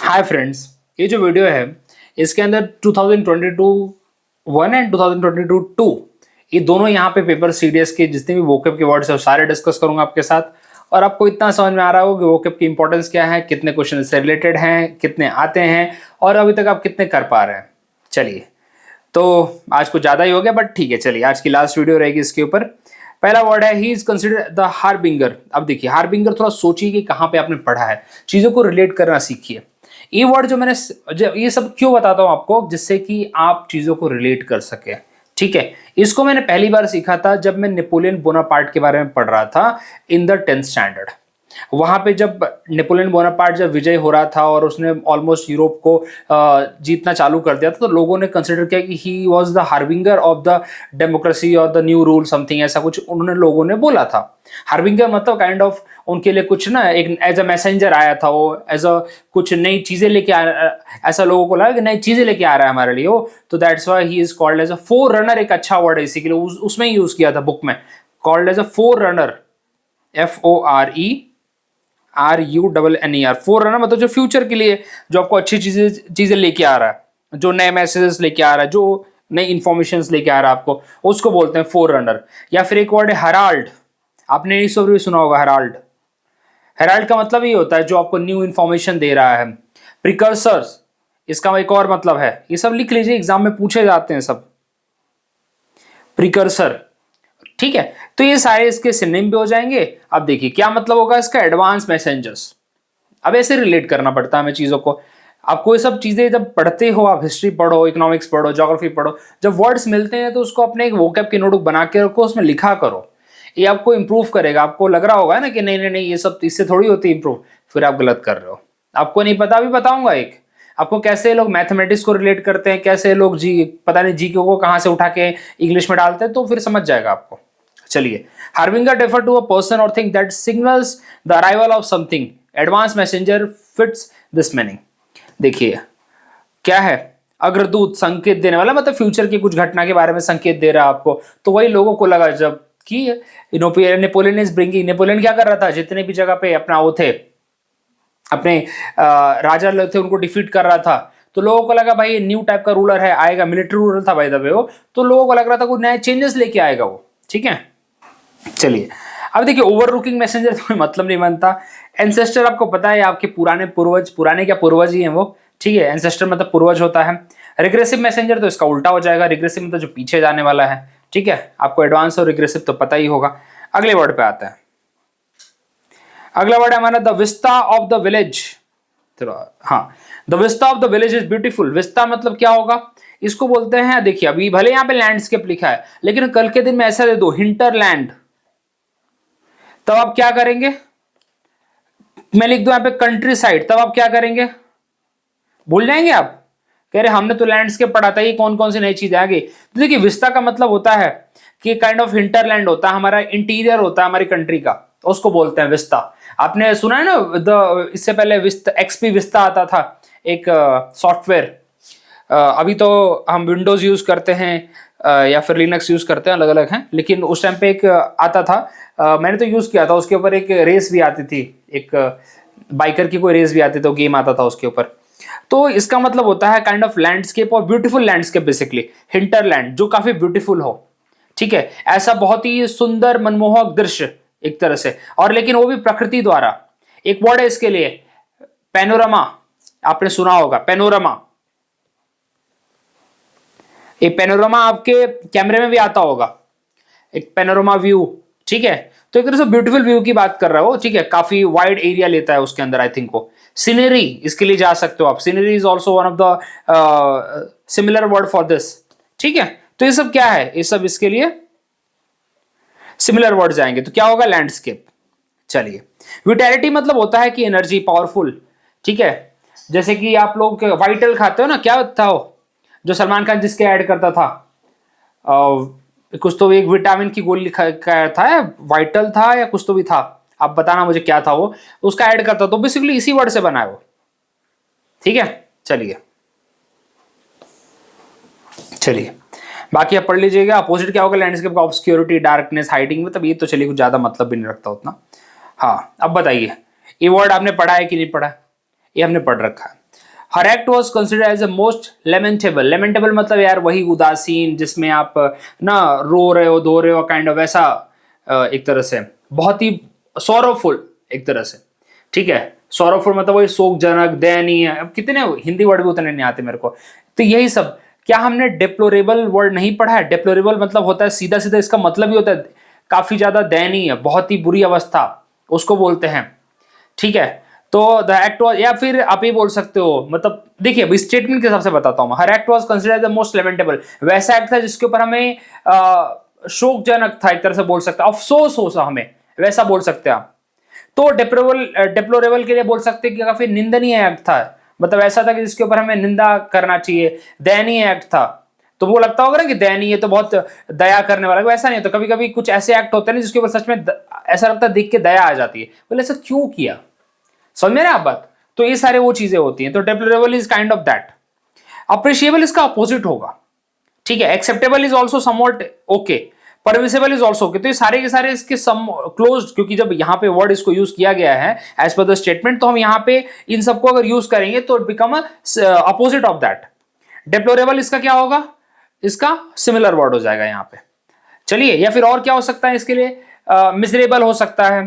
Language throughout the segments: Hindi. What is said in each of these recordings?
हाय फ्रेंड्स, ये जो वीडियो है इसके अंदर 2022 1 एंड 2022 2 ये दोनों यहाँ पे पेपर सीडीएस के जितने भी वोकैब के वर्ड्स है वो सारे डिस्कस करूंगा आपके साथ। और आपको इतना समझ में आ रहा होगा कि वोकैब की इंपॉर्टेंस क्या है, कितने क्वेश्चन से रिलेटेड हैं, कितने आते हैं और अभी तक आप कितने कर पा रहे हैं। चलिए, तो आज कुछ ज़्यादा ही हो गया बट ठीक है। चलिए, आज की लास्ट वीडियो रहेगी इसके ऊपर। पहला वर्ड है he is considered the harbinger. अब देखिए, हार्बिंगर थोड़ा सोचिए कि कहाँ पे आपने पढ़ा है, चीज़ों को रिलेट करना सीखिए। ये वर्ड जो ये सब क्यों बताता हूं आपको, जिससे कि आप चीजों को रिलेट कर सके। ठीक है, इसको मैंने पहली बार सीखा था जब मैं नेपोलियन बोनापार्ट के बारे में पढ़ रहा था इन द 10th स्टैंडर्ड। वहां पे जब नेपोलियन बोनापार्ट जब विजय हो रहा था और उसने ऑलमोस्ट यूरोप को जीतना चालू कर दिया था, तो लोगों ने कंसिडर किया कि he was the harbinger of the democracy और द न्यू रूल समथिंग, ऐसा कुछ उन्होंने लोगों ने बोला था। हार्बिंगर मतलब काइंड ऑफ उनके लिए कुछ ना, एक एज अ मैसेंजर आया था वो, एज अ कुछ नई चीजें लेके ऐसा लोगों को लगा कि नई चीजें लेके आ रहा है हमारे लिए वो, तो that's why he is called as a forerunner. एक अच्छा वर्ड है इसी के लिए, उसमें यूज किया था बुक में, called as a forerunner, FORERUNNER। Forerunner मतलब जो फ्यूचर के लिए, जो आपको अच्छी चीजें लेके आ रहा है, जो नए मैसेजेस लेके आ रहा है, जो नई इंफॉर्मेशन लेके आ रहा है आपको, उसको बोलते हैं फोर रनर। या फिर एक वर्ड है हराल्ड, आपने इस भी सुना होगा हराल्ड। हेराल्ड का मतलब ये होता है जो आपको न्यू इंफॉर्मेशन दे रहा है। प्रिकर्सर्स, इसका एक और मतलब है, ये सब लिख लीजिए, एग्जाम में पूछे जाते हैं सब। प्रिकर्सर, ठीक है, तो ये सारे इसके सिनोनिम भी हो जाएंगे। अब देखिए क्या मतलब होगा इसका, एडवांस मैसेंजर्स। अब ऐसे रिलेट करना पड़ता है हमें चीजों को। आपको ये सब चीजें जब पढ़ते हो, आप हिस्ट्री पढ़ो, इकोनॉमिक्स पढ़ो, ज्योग्राफी पढ़ो, जब वर्ड्स मिलते हैं तो उसको अपने एक वोकैब की नोटबुक बना के रखो, उसमें लिखा करो। ये आपको इंप्रूव करेगा। आपको लग रहा होगा ना कि नहीं नहीं नहीं ये सब इससे थोड़ी होती है इंप्रूव, फिर आप गलत कर रहे हो। आपको नहीं पता, भी बताऊंगा एक आपको कैसे लोग मैथमेटिक्स को रिलेट करते हैं, कैसे लोग पता नहीं जी को कहां से उठा के इंग्लिश में डालते हैं, तो फिर समझ जाएगा आपको। चलिए, harbinger refer to a person और thing that signals the arrival of something. Advance messenger fits this meaning. देखिए क्या है, अग्रदूत, संकेत देने वाला, मतलब फ्यूचर की कुछ घटना के बारे में संकेत दे रहा है आपको। तो वही लोगों को लगा जब कि नेपोलियन इज ब्रिंगिंग, नेपोलियन क्या कर रहा था, जितने भी जगह पे अपना वो थे, अपने राजा लोग थे, उनको डिफीट कर रहा था। तो लोगों को लगा भाई न्यू टाइप का रूलर है, आएगा, मिलिट्री रूलर था भाई दबे वो, तो लोगों को लग रहा था कुछ नए चेंजेस लेके आएगा वो। ठीक है, चलिए अब देखिए, ओवर लुकिंग मैसेंजर तो कोई मतलब नहीं बनता। एंसेस्टर आपको पता है, आपके पुराने पूर्वज, पुराने क्या पूर्वज ही हैं वो। ठीक है, एंसेस्टर मतलब पूर्वज होता है। रिग्रेसिव मैसेंजर तो इसका उल्टा हो जाएगा, रिग्रेसिव मतलब जो पीछे जाने वाला है। ठीक है, आपको एडवांस और रिग्रेसिव तो पता ही होगा। अगले वर्ड पे आता है, अगला वर्ड है हमारा the vista of the village. हाँ, the vista of the village is beautiful. Vista मतलब क्या होगा, इसको बोलते हैं, देखिए अभी भले यहाँ पे लैंडस्केप लिखा है, लेकिन कल के दिन में ऐसा दे दो हिंटरलैंड, तब आप क्या करेंगे, मैं लिख दूं यहाँ पे कंट्री साइड, तब आप क्या करेंगे, भूल जाएंगे आप, कह रहे हमने तो लैंडस्केप पढ़ा था, ये कौन कौन सी नई चीजें आ गई। तो देखिए, विस्ता का मतलब होता है कि काइंड ऑफ हिंटरलैंड होता है, हमारा इंटीरियर होता है हमारी कंट्री का, तो उसको बोलते हैं विस्ता। आपने सुना है ना, इससे पहले विस्ता, एक्सपी विस्ता आता था, एक सॉफ्टवेयर। अभी तो हम विंडोज यूज करते हैं या फिर लिनक्स यूज करते हैं, अलग अलग हैं, लेकिन उस टाइम पे एक आता था, मैंने तो यूज किया था, उसके ऊपर एक रेस भी आती थी, एक बाइकर की कोई रेस भी आती थी, तो गेम आता था उसके ऊपर। तो इसका मतलब होता है काइंड ऑफ लैंडस्केप, और ब्यूटीफुल लैंडस्केप बेसिकली, हिंटरलैंड जो काफी ब्यूटीफुल हो। ठीक है, ऐसा बहुत ही सुंदर मनमोहक दृश्य एक तरह से, और लेकिन वो भी प्रकृति द्वारा। एक वर्ड है इसके लिए, पैनोरामा, आपने सुना होगा पैनोरामा। एक पैनोरामा आपके कैमरे में भी आता होगा, एक पैनोरामा व्यू। ठीक है, तो एक तरह से ब्यूटीफुल व्यू की बात कर रहा हो। ठीक है, काफी वाइड एरिया लेता है उसके अंदर, आई थिंक वो सीनरी, इसके लिए जा सकते हो आप। Scenery is also one of the similar word for this. ठीक है, तो ये सब क्या है, ये सब इसके लिए सिमिलर वर्ड जाएंगे, तो क्या होगा, लैंडस्केप। चलिए, विटैलिटी मतलब होता है कि एनर्जी, पावरफुल। ठीक है, जैसे कि आप लोग वाइटल खाते हो ना, क्या था वो जो सलमान खान जिसके ऐड करता था, कुछ तो एक विटामिन की गोली था, वाइटल था या कुछ तो भी था, आप बताना मुझे क्या था वो, उसका ऐड करता, तो बेसिकली इसी वर्ड से बना है वो। ठीक है, चलिए चलिए, बाकी आप पढ़ लीजिएगा। अपोजिट क्या होगा लैंडस्केप का, ऑब्सक्योरिटी, डार्कनेस, हाइडिंग, मतलब ये तो चलिए कुछ ज्यादा मतलब भी नहीं रखता उतना। हाँ, अब बताइए, ये वर्ड आपने पढ़ा है कि नहीं पढ़ा, ये हमने पढ़ रखा है। Her act was considered as a most lamentable. Lamentable मतलब यार वही उदासीन जिसमें आप ना रो रहे हो, धो रहे हो, काइंड ऑफ ऐसा, एक तरह से बहुत ही सॉरोफुल एक तरह से, ठीक है। सॉरोफुल मतलब वही शोकजनक, दयनीय, अब कितने हिंदी वर्ड भी उतने नहीं आते मेरे को, तो यही सब। क्या हमने डिप्लोरेबल वर्ड नहीं पढ़ा है? डिप्लोरेबल मतलब होता है सीधा सीधा, इसका मतलब ही होता है काफी ज्यादा दयनीय, बहुत ही बुरी अवस्था, उसको बोलते हैं, ठीक है। तो द एक्ट वॉज, या फिर आप ये बोल सकते हो, मतलब देखिए अभी स्टेटमेंट के हिसाब से बताता हूं मैं। Her act was considered the most lamentable, वैसा एक्ट था जिसके ऊपर हमें शोकजनक था, एक तरह से बोल सकते हैं, अफसोस हो सा हमें, वैसा बोल सकते हैं आप। तो डिप्लोरेबल के लिए बोल सकते हैं कि काफी निंदनीय एक्ट था, मतलब ऐसा था कि जिसके ऊपर हमें निंदा करना चाहिए। दयनीय एक्ट था, तो वो लगता होगा ना कि दयनीय तो बहुत दया करने वाला, वैसा नहीं। तो कभी कभी कुछ ऐसे एक्ट होते हैं ना जिसके ऊपर सच में ऐसा लगता है, देख के दया आ जाती है, बोले ऐसा क्यों किया, समझ में आप बात। तो ये सारे वो चीजें होती हैं। तो deplorable is kind of that. Appreciable इसका अपोजिट होगा, ठीक है। Acceptable is also somewhat okay, permissible is also okay. तो ये सारे के सारे इसके सम क्लोज, क्योंकि जब यहाँ पे वर्ड इसको यूज किया गया है एज पर द स्टेटमेंट, तो हम यहाँ पे इन सबको अगर यूज करेंगे तो it become opposite of that. Deplorable इसका क्या होगा? इसका सिमिलर वर्ड हो जाएगा यहाँ पे। चलिए, या फिर और क्या हो सकता है इसके लिए? मिजरेबल हो सकता है,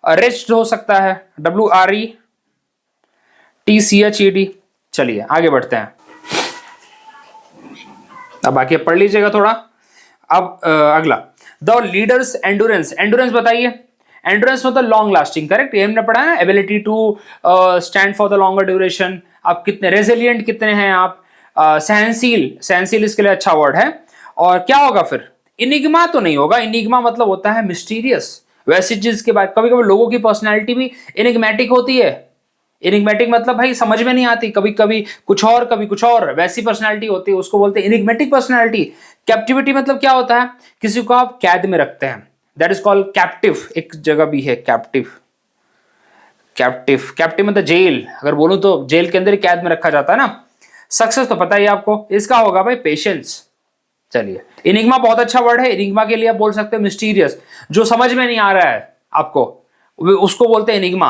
रिच्ड हो सकता है, WRETCHED। चलिए आगे बढ़ते हैं। अब बाकी पढ़ लीजिएगा थोड़ा। अब अगला, द लीडर्स एंडोरेंस। एंडोरेंस बताइए। एंडोरेंस मतलब लॉन्ग लास्टिंग, करेक्ट, ये हमने पढ़ा है ना, ability to stand for the longer duration. आप कितने रेजिलियंट कितने हैं आप। सहनशील, सहनशील इसके लिए अच्छा वर्ड है। और क्या होगा फिर? इनिग्मा तो नहीं होगा। इनिग्मा मतलब होता है मिस्टीरियस, वैसी चीज के बाद। कभी कभी लोगों की पर्सनैलिटी भी इनिग्मेटिक होती है। इनिग्मेटिक मतलब भाई समझ में नहीं आती, कभी कभी कुछ और कभी कुछ और, वैसी पर्सनालिटी होती है, उसको बोलते हैं इनिग्मेटिक पर्सनालिटी। कैप्टिविटी मतलब क्या होता है? किसी को आप कैद में रखते हैं, दैट इज कॉल्ड कैप्टिव। एक जगह भी है कैप्टिव। कैप्टिव, कैप्टिव मतलब जेल, अगर बोलूं तो जेल के अंदर ही कैद में रखा जाता है ना। सक्सेस तो पता ही आपको, इसका होगा भाई पेशेंस। चलिए, इनिग्मा बहुत अच्छा वर्ड है। इनिग्मा के लिए आप बोल सकते हैं मिस्टीरियस, जो समझ में नहीं आ रहा है आपको, उसको बोलते हैं इनिग्मा।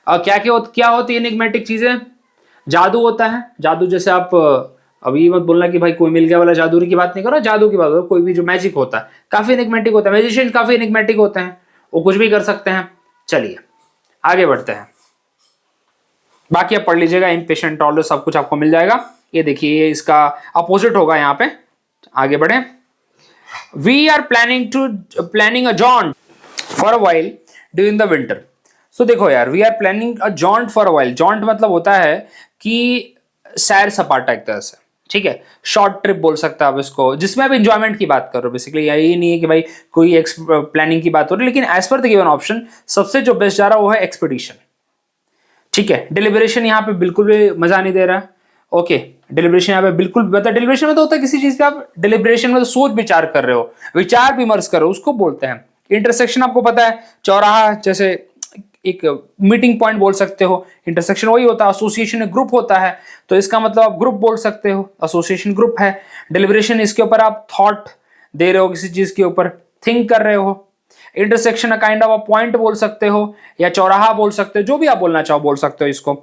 क्या होती है इनिग्मेटिक चीजें? जादू होता है। जादू जैसे आप अभी मत बोलना कि भाई कोई मिल गया वाला जादू की बात नहीं करो, जादू की बात हो, कोई भी जो मैजिक होता है काफी इनिग्मेटिक होता है। मैजिशियन काफी इनिग्मेटिक होते हैं, वो कुछ भी कर सकते हैं। चलिए आगे बढ़ते हैं। बाकी आप पढ़ लीजिएगा, इम्पेशेंट टॉलरेंस सब कुछ आपको मिल जाएगा। ये देखिए, इसका अपोजिट होगा यहाँ पे। आगे बढ़े। We are planning a jaunt for a while during the winter. So देखो यार, we are planning a jaunt for a while. Jaunt मतलब होता है कि सैर सपाटा एक तरह से, ठीक है। शॉर्ट ट्रिप बोल सकते हैं आप इसको, जिसमें आप इंजॉयमेंट की बात कर रहे हो बेसिकली। यही नहीं है कि भाई कोई प्लानिंग की बात हो रही, लेकिन as per the given option सबसे जो बेस्ट जा रहा है वो है एक्सपीडिशन, ठीक है। डिलिबरेशन यहाँ पे बिल्कुल भी मजा नहीं दे रहा है। ओके, डिलिबरेशन यहाँ पे बिल्कुल, मतलब डिलिबरेशन में तो होता है किसी चीज का आप डिलिबरेशन में तो सोच विचार कर रहे हो, विचार विमर्श कर रहे हो, उसको बोलते हैं। इंटरसेक्शन आपको पता है, चौराहा जैसे एक मीटिंग पॉइंट बोल सकते हो। इंटरसेक्शन वही होता है। एसोसिएशन एक ग्रुप होता है, तो इसका मतलब आप ग्रुप बोल सकते हो, एसोसिएशन ग्रुप है। डिलिबरेशन इसके ऊपर आप थॉट दे रहे हो, किसी चीज के ऊपर थिंक कर रहे हो। इंटरसेक्शन काइंड ऑफ पॉइंट बोल सकते हो, या चौराहा बोल सकते हो, जो भी आप बोलना चाहो बोल सकते हो इसको।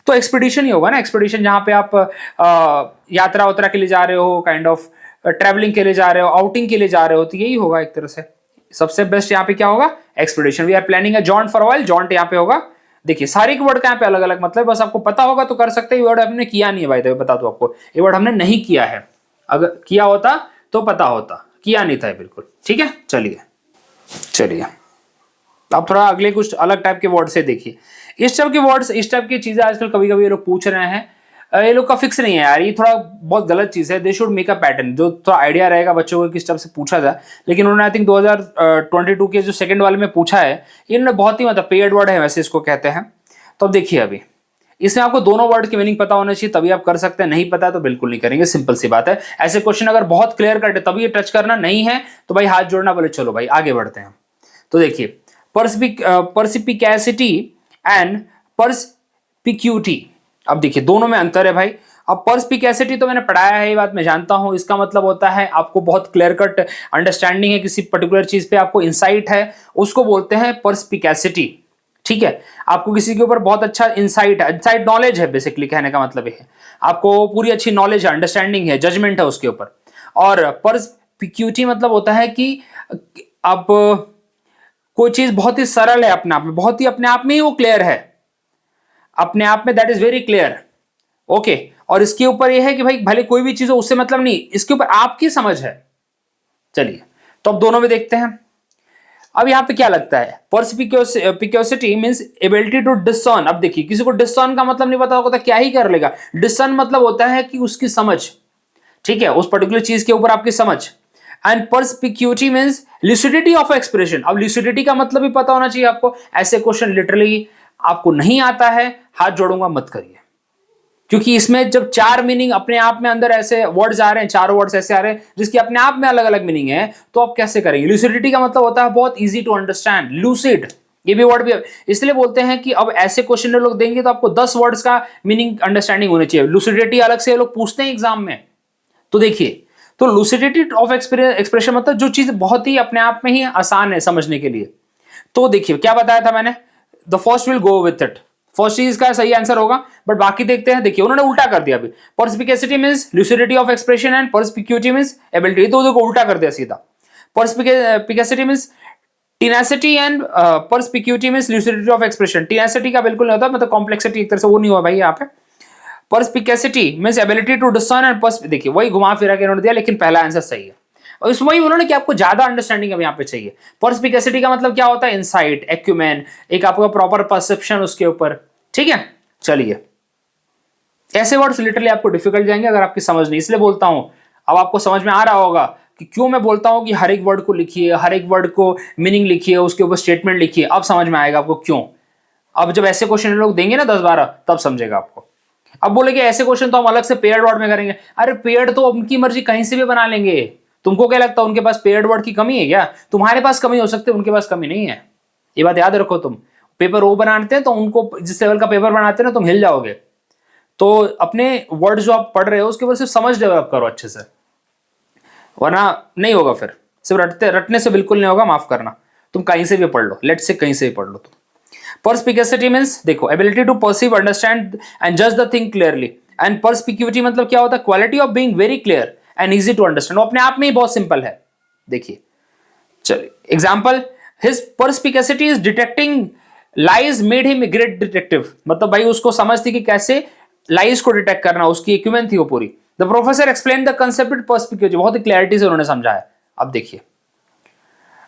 तो एक्सपीडिशन ही होगा ना। एक्सपीडिशन जहां पे आप यात्रा उतरा के लिए जा रहे हो, काइंड ऑफ ट्रेवलिंग के लिए जा रहे हो, आउटिंग के लिए जा रहे हो, तो यही होगा एक तरह से। सबसे बेस्ट यहाँ पे क्या होगा? Expedition. We are planning a jaunt for while. Jaunt यहाँ पे होगा। देखिए सारे के वर्ड का यहाँ पे अलग अलग मतलब, बस आपको पता होगा तो कर सकते हैं। ये वर्ड हमने किया नहीं है भाई, तो बता दो आपको, ये वर्ड हमने नहीं किया है। अगर किया होता तो पता होता, किया नहीं था बिल्कुल, ठीक है। चलिए आप थोड़ा अगले कुछ अलग टाइप के वर्ड से देखिए। इस टाइप के वर्ड्स, इस टाइप की चीजें आजकल कभी कभी ये लोग पूछ रहे हैं, ये लोग का फिक्स नहीं है यार, ये थोड़ा बहुत गलत चीज है। They should make a pattern, जो थोड़ा आइडिया रहेगा बच्चों को किस टाइप से पूछा जाए। लेकिन उन्होंने आई थिंक 2022 के जो सेकंड वाले में पूछा है, इन्होंने बहुत ही मतलब पेड वर्ड है वैसे इसको कहते हैं। तो अब देखिए, अभी इसमें आपको दोनों वर्ड की मीनिंग पता होना चाहिए, तभी आप कर सकते हैं। नहीं पता है तो बिल्कुल नहीं करेंगे, सिंपल सी बात है। ऐसे क्वेश्चन अगर बहुत क्लियर कट है तभी ये टच करना, नहीं है तो भाई हाथ जोड़ना, बोले चलो भाई आगे बढ़ते हैं। तो देखिए, पर्सिपिकैसिटी एंड पर्सपिक्यूटी। अब देखिए दोनों में अंतर है भाई। अब पर्सपिकैसिटी तो मैंने पढ़ाया है, ये बात मैं जानता हूं। इसका मतलब होता है आपको बहुत क्लियर कट अंडरस्टैंडिंग है किसी पर्टिकुलर चीज पे, आपको इंसाइट है, उसको बोलते हैं पर्सपिकैसिटी, ठीक है, आपको किसी के ऊपर बहुत अच्छा इंसाइट नॉलेज है, बेसिकली कहने का मतलब ये है आपको पूरी अच्छी नॉलेज है, अंडरस्टैंडिंग है, जजमेंट है उसके ऊपर। और परस्पिक्यूटी मतलब होता है कि आप कोई चीज बहुत ही सरल है अपने आप में, बहुत ही अपने आप में ही वो क्लियर है, अपने आप में that is very clear. Okay, और इसके ऊपर ये है कि भाई भले कोई भी चीज हो उससे मतलब नहीं, इसके ऊपर आपकी समझ है। चलिए, तो अब दोनों में देखते हैं। अब यहां पे क्या लगता है, परस्पिक्योसिटी मींस एबिलिटी टू डिसर्न। अब देखिए, किसी को डिसर्न का मतलब नहीं पता होगा तो क्या ही कर लेगा। डिसर्न मतलब होता है कि उसकी समझ, ठीक है, उस पर्टिकुलर चीज के ऊपर आपकी समझ। And perspicuity means lucidity of expression. अब लुसिडिटी का मतलब भी पता होना चाहिए आपको। ऐसे क्वेश्चन लिटरली आपको नहीं आता है, हाथ जोड़ूंगा मत करिए, क्योंकि इसमें जब चार मीनिंग अपने आप में अंदर ऐसे वर्ड्स आ रहे हैं, चारों वर्ड्स ऐसे आ रहे हैं जिसकी अपने आप में अलग अलग मीनिंग है, तो आप कैसे करेंगे। लूसिडिटी का मतलब होता है बहुत इजी टू अंडरस्टैंड, लूसिड, ये भी वर्ड भी इसलिए बोलते हैं कि अब ऐसे क्वेश्चन लोग देंगे तो आपको 10 वर्ड्स का मीनिंग अंडरस्टैंडिंग होनी चाहिए। लूसिडिटी अलग से लोग पूछते हैं एग्जाम में, तो देखिए, तो लूसिडिटी ऑफ एक्सप्रेशन मतलब जो चीज बहुत ही अपने आप में ही आसान है समझने के लिए। तो देखिए क्या बताया था मैंने, the first will go with it, first चीज का सही आंसर होगा, बट बाकी देखते हैं। देखिए उन्होंने उल्टा कर दिया अभी, perspicacity means lucidity of expression and perspicuity means ability, तो देखो उल्टा कर दिया सीधा। Perspicacity means tenacity and perspicuity means lucidity of expression. Tenacity का बिल्कुल नहीं होता, मतलब कॉम्प्लेक्सिटी एक तरह से वो नहीं हुआ भाई यहाँ पे। Perspicacity means ability to discern and देखिए वही घुमा फिरा के इन्होंने दिया, लेकिन पहला आंसर सही है। और इस वही उन्होंने कि आपको ज्यादा अंडरस्टैंडिंग अब यहाँ पे चाहिए। परस्पिकेसिटी का मतलब क्या होता है, इनसाइट, एक्यूमेन, एक आपका प्रॉपर परसेप्शन उसके ऊपर, ठीक है। चलिए, ऐसे वर्ड्स लिटरली आपको डिफिकल्ट जाएंगे अगर आपकी समझ नहीं, इसलिए बोलता हूं। अब आपको समझ में आ रहा होगा कि क्यों मैं बोलता हूं कि हर एक वर्ड को लिखिए, हर एक वर्ड को मीनिंग लिखिए, उसके ऊपर स्टेटमेंट लिखिए। अब समझ में आएगा आपको क्यों। अब जब ऐसे क्वेश्चन लोग देंगे ना 10-12, तब समझेगा आपको। अब बोलेंगे ऐसे क्वेश्चन तो हम अलग से पेयर्ड वर्ड में करेंगे। अरे पेयर्ड तो उनकी मर्जी कहीं से भी बना लेंगे। तुमको क्या लगता है उनके पास पेयर्ड वर्ड की कमी है क्या? तुम्हारे पास कमी हो सकती है, उनके पास कमी नहीं है। ये बात याद रखो। तुम पेपर वो बनाते हैं तो उनको जिस लेवल का पेपर बनाते हैं ना, तुम हिल जाओगे। तो अपने वर्ड जो आप पढ़ रहे हो उसके ऊपर सिर्फ समझ डेवलप करो अच्छे से, वरना नहीं होगा। फिर सिर्फ रटने से बिल्कुल नहीं होगा, माफ करना। तुम कहीं से भी पढ़ लो, लेट से कहीं से भी पढ़ लो तुम। परस्पिकेसिटी मींस देखो ability to perceive, understand and जज the thing clearly. And perspicuity मतलब क्या होता है, quality of being very clear and easy to understand. वो अपने आप में ही बहुत सिंपल है। देखिए, चलिए example, his perspicacity is detecting lies made him a great detective. मतलब भाई उसको समझ थी कि कैसे लाइज को डिटेक्ट करना, उसकी एक्यूमेन थी वो पूरी। The professor explain the concept with perspicuity, बहुत ही क्लैरिटी से उन्होंने समझाया। अब देखिए,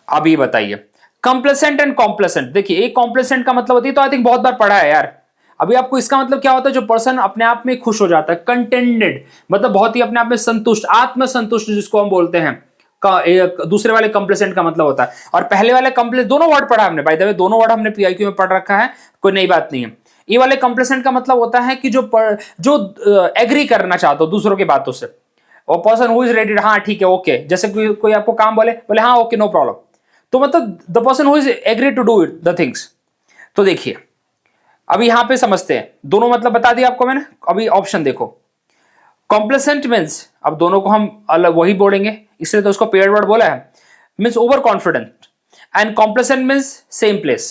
अब ये बताइए कंप्लेसेंट एंड कॉम्प्लेसेंट। देखिए एक कॉम्प्लेसेंट का मतलब होती है, तो आई थिंक बहुत बार पढ़ा है यार। अभी आपको इसका मतलब क्या होता है, जो पर्सन अपने आप में खुश हो जाता है, कंटेंटेड, मतलब बहुत ही अपने आप में संतुष्ट, आत्मसंतुष्ट जिसको हम बोलते हैं। दूसरे वाले कंप्लेसेंट का मतलब होता है। और पहले वाले कंप्लेसेंट, दोनों वर्ड पढ़ा हमने, बाय द वे दोनों वर्ड हमने पीआईक्यू में पढ़ रखा है, कोई नई बात नहीं है। ये वाले कंप्लेसेंट का मतलब होता है कि जो एग्री करना चाहते हो दूसरों की बातों से, और पर्सन हु इज रेडी, हाँ ठीक है ओके, जैसे कोई आपको काम बोले हाँ ओके नो प्रॉब्लम, तो मतलब the person who is agree to do it the things. तो देखिए अभी यहां पे समझते हैं, दोनों मतलब बता दिया आपको मैंने। अभी ऑप्शन देखो, कॉम्प्लेसेंट मीन्स, अब दोनों को हम अलग वही बोलेंगे, इसलिए तो उसको पेयर्ड वर्ड बोला है, means over confident. And complacent means same place.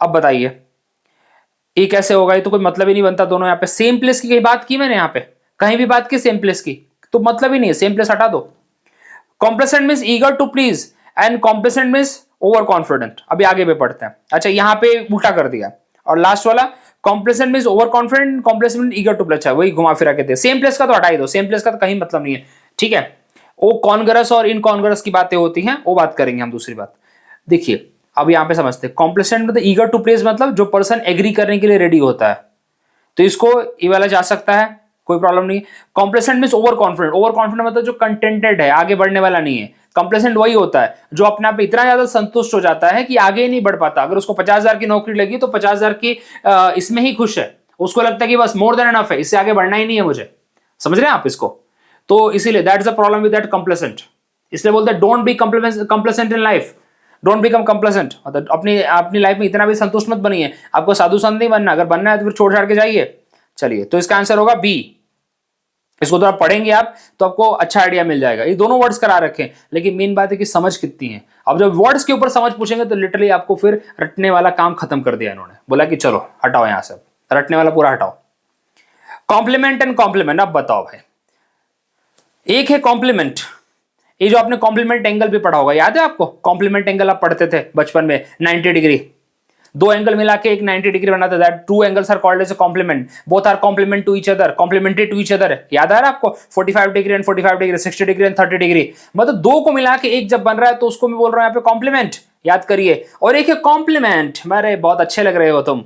अब बताइए ये कैसे होगा, ये तो कोई मतलब ही नहीं बनता। दोनों यहाँ पे सेम प्लेस की कहीं बात की मैंने, यहाँ पे कहीं भी बात की सेम प्लेस की, तो मतलब ही नहीं है, सेम प्लेस हटा दो। Complacent means eager to please and complacent means over confident. अभी आगे पे पढ़ते हैं। अच्छा यहाँ पे उल्टा कर दिया, और लास्ट वाला complacent means over confident, complacent means eager to please. अच्छा वही घुमा फिरा के दे, सेम प्लेस का तो हटा ही दो, सेम प्लेस का तो कहीं मतलब नहीं है, ठीक है। वो कॉन्ग्रेस और इनकॉन्ग्रेस की बातें होती हैं, वो बात करेंगे हम दूसरी बात। देखिए अब यहाँ पे समझते हैं, कॉम्प्लेसेंट मतलब ईगर टू प्लीज, मतलब जो पर्सन एग्री करने के लिए रेडी होता है, तो इसको ये वाला जा सकता है, कोई प्रॉब्लम नहीं। Complacent means over confident, over confident मतलब जो कंटेंटेड है, आगे बढ़ने वाला नहीं है। कंप्लेसेंट वही होता है जो अपने आप में इतना ज्यादा संतुष्ट हो जाता है कि आगे ही नहीं बढ़ पाता। अगर उसको 50,000 की नौकरी लगी तो 50,000 की इसमें ही खुश है, उसको लगता है कि बस मोर देन एनफ है, इससे आगे बढ़ना ही नहीं है मुझे। समझ रहे हैं आप इसको? तो इसीलिए that's the problem with that complacent. इसलिए बोलते हैं don't be complacent in life, don't become complacent. मतलब अपनी लाइफ में इतना भी संतुष्ट मत बनिए, आपको साधु संत नहीं बनना। अगर बनना है तो फिर छोड़ छाड़ के जाइए। चलिए, तो इसका आंसर होगा बी, इसको थोड़ा पढ़ेंगे आप तो आपको अच्छा आइडिया मिल जाएगा। ये दोनों वर्ड्स करा रखे हैं, लेकिन मेन बात है कि समझ कितनी है। अब जब वर्ड्स के ऊपर समझ पूछेंगे तो लिटरली आपको फिर रटने वाला काम खत्म कर दिया इन्होंने, बोला कि चलो हटाओ यहां से, रटने वाला पूरा हटाओ। कॉम्प्लीमेंट एंड कॉम्प्लीमेंट, अब बताओ भाई। एक है कॉम्प्लीमेंट, ये जो आपने कॉम्प्लीमेंट एंगल भी पढ़ा होगा, याद है आपको? कॉम्प्लीमेंट एंगल आप पढ़ते थे बचपन में, 90 डिग्री, दो एंगल मिला के एक 90 डिग्री बनाता था। Two angles are called as a complement, both are complement to each other, complementary to each other. याद आ रहा है आपको? 45 degree and 45 degree, 60 degree and 30 degree, मतलब दो को मिला के एक जब बन रहा है तो उसको मैं बोल रहा हूं यहाँ पे कॉम्प्लीमेंट, याद करिए। और एक है कॉम्प्लीमेंट, अरे बहुत अच्छे लग रहे हो तुम,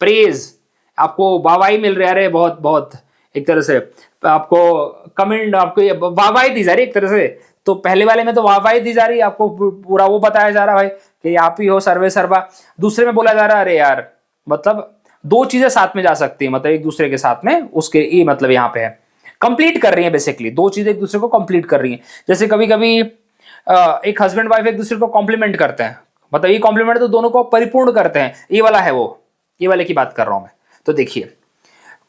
प्रेज, आपको वाहवाही मिल रही है, अरे बहुत बहुत, एक तरह से आपको कमेंट, आपको वाहवाही दी जा रही है एक तरह से। तो पहले वाले में तो वाहवाही दी जा रही है, आपको पूरा वो बताया जा रहा है भाई कि आप ही हो सर्वे सर्वा। दूसरे में बोला जा रहा है अरे यार, मतलब दो चीजें साथ में जा सकती है, मतलब एक दूसरे के साथ में, उसके ये मतलब यहाँ पे है कंप्लीट कर रही है बेसिकली, दो चीजें एक दूसरे को कंप्लीट कर रही हैं। जैसे कभी कभी एक हस्बैंड वाइफ एक दूसरे को कॉम्प्लीमेंट करते हैं, मतलब ये कॉम्प्लीमेंट तो दोनों को परिपूर्ण करते हैं, ये वाला है वो, ये वाले की बात कर रहा हूं मैं। तो देखिए,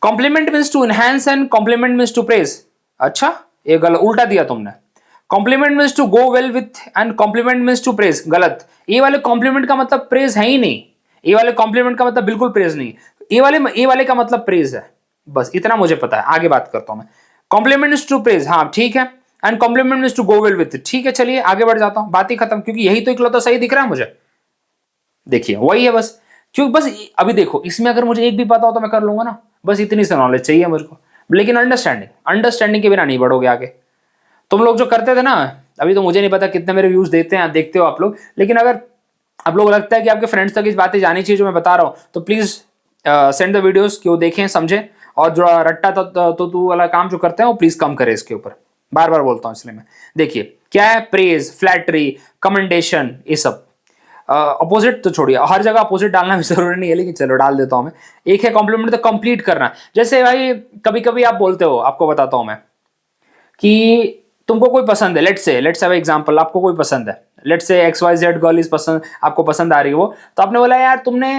complement means to enhance and complement means to praise. अच्छा, ये गलत, उल्टा दिया तुमने। Complement means to go well with and complement means to praise, गलत। ये वाले कॉम्प्लीमेंट का मतलब प्रेज है ही नहीं, ये वाले कॉम्प्लीमेंट का मतलब बिल्कुल प्रेज नहीं, ये वाले का मतलब प्रेज है, बस इतना मुझे पता है। आगे बात करता हूं मैं। कॉम्प्लीमेंट मीन्स टू प्रेज, हाँ ठीक है, and complement means to go well with, ठीक है। चलिए आगे बढ़ जाता हूं, बात ही खत्म, क्योंकि यही तो इकलौता सही दिख रहा है मुझे। देखिए वही है बस, क्योंकि बस अभी देखो, इसमें अगर मुझे एक भी पता हो तो मैं कर लूंगा ना, बस इतनी सी नॉलेज चाहिए मुझको। लेकिन अंडरस्टैंडिंग के बिना नहीं बढ़ोगे आगे। तुम लोग जो करते थे ना, अभी तो मुझे नहीं पता कितने मेरे व्यूज देते हैं, देखते हो आप लोग, लेकिन अगर आप लोग लगता है कि आपके फ्रेंड्स तक इस बातें जानी चाहिए जो मैं बता रहा हूं, तो प्लीज सेंड द वीडियोस कि वो देखें समझें, और जो रट्टा तो तू वाला काम जो करते हैं वो प्लीज कम करें इसके ऊपर, बार बार बोलता हूं इसलिए मैं। देखिए क्या है, प्रेज, फ्लैटरी, कमेंडेशन, ये सब। अपोजिट तो छोड़िए, हर जगह अपोजिट डालना भी जरूरी नहीं है, लेकिन चलो डाल देता हूं मैं। एक है कॉम्प्लीमेंट, तो कंप्लीट करना। जैसे भाई कभी कभी आप बोलते हो, आपको बताता हूं मैं, कि तुमको कोई पसंद है, लेट्स से एग्जांपल, आपको कोई पसंद है, let's say XYZ girl is पसंद, आपको पसंद आ रही है वो, तो आपने बोला यार तुमने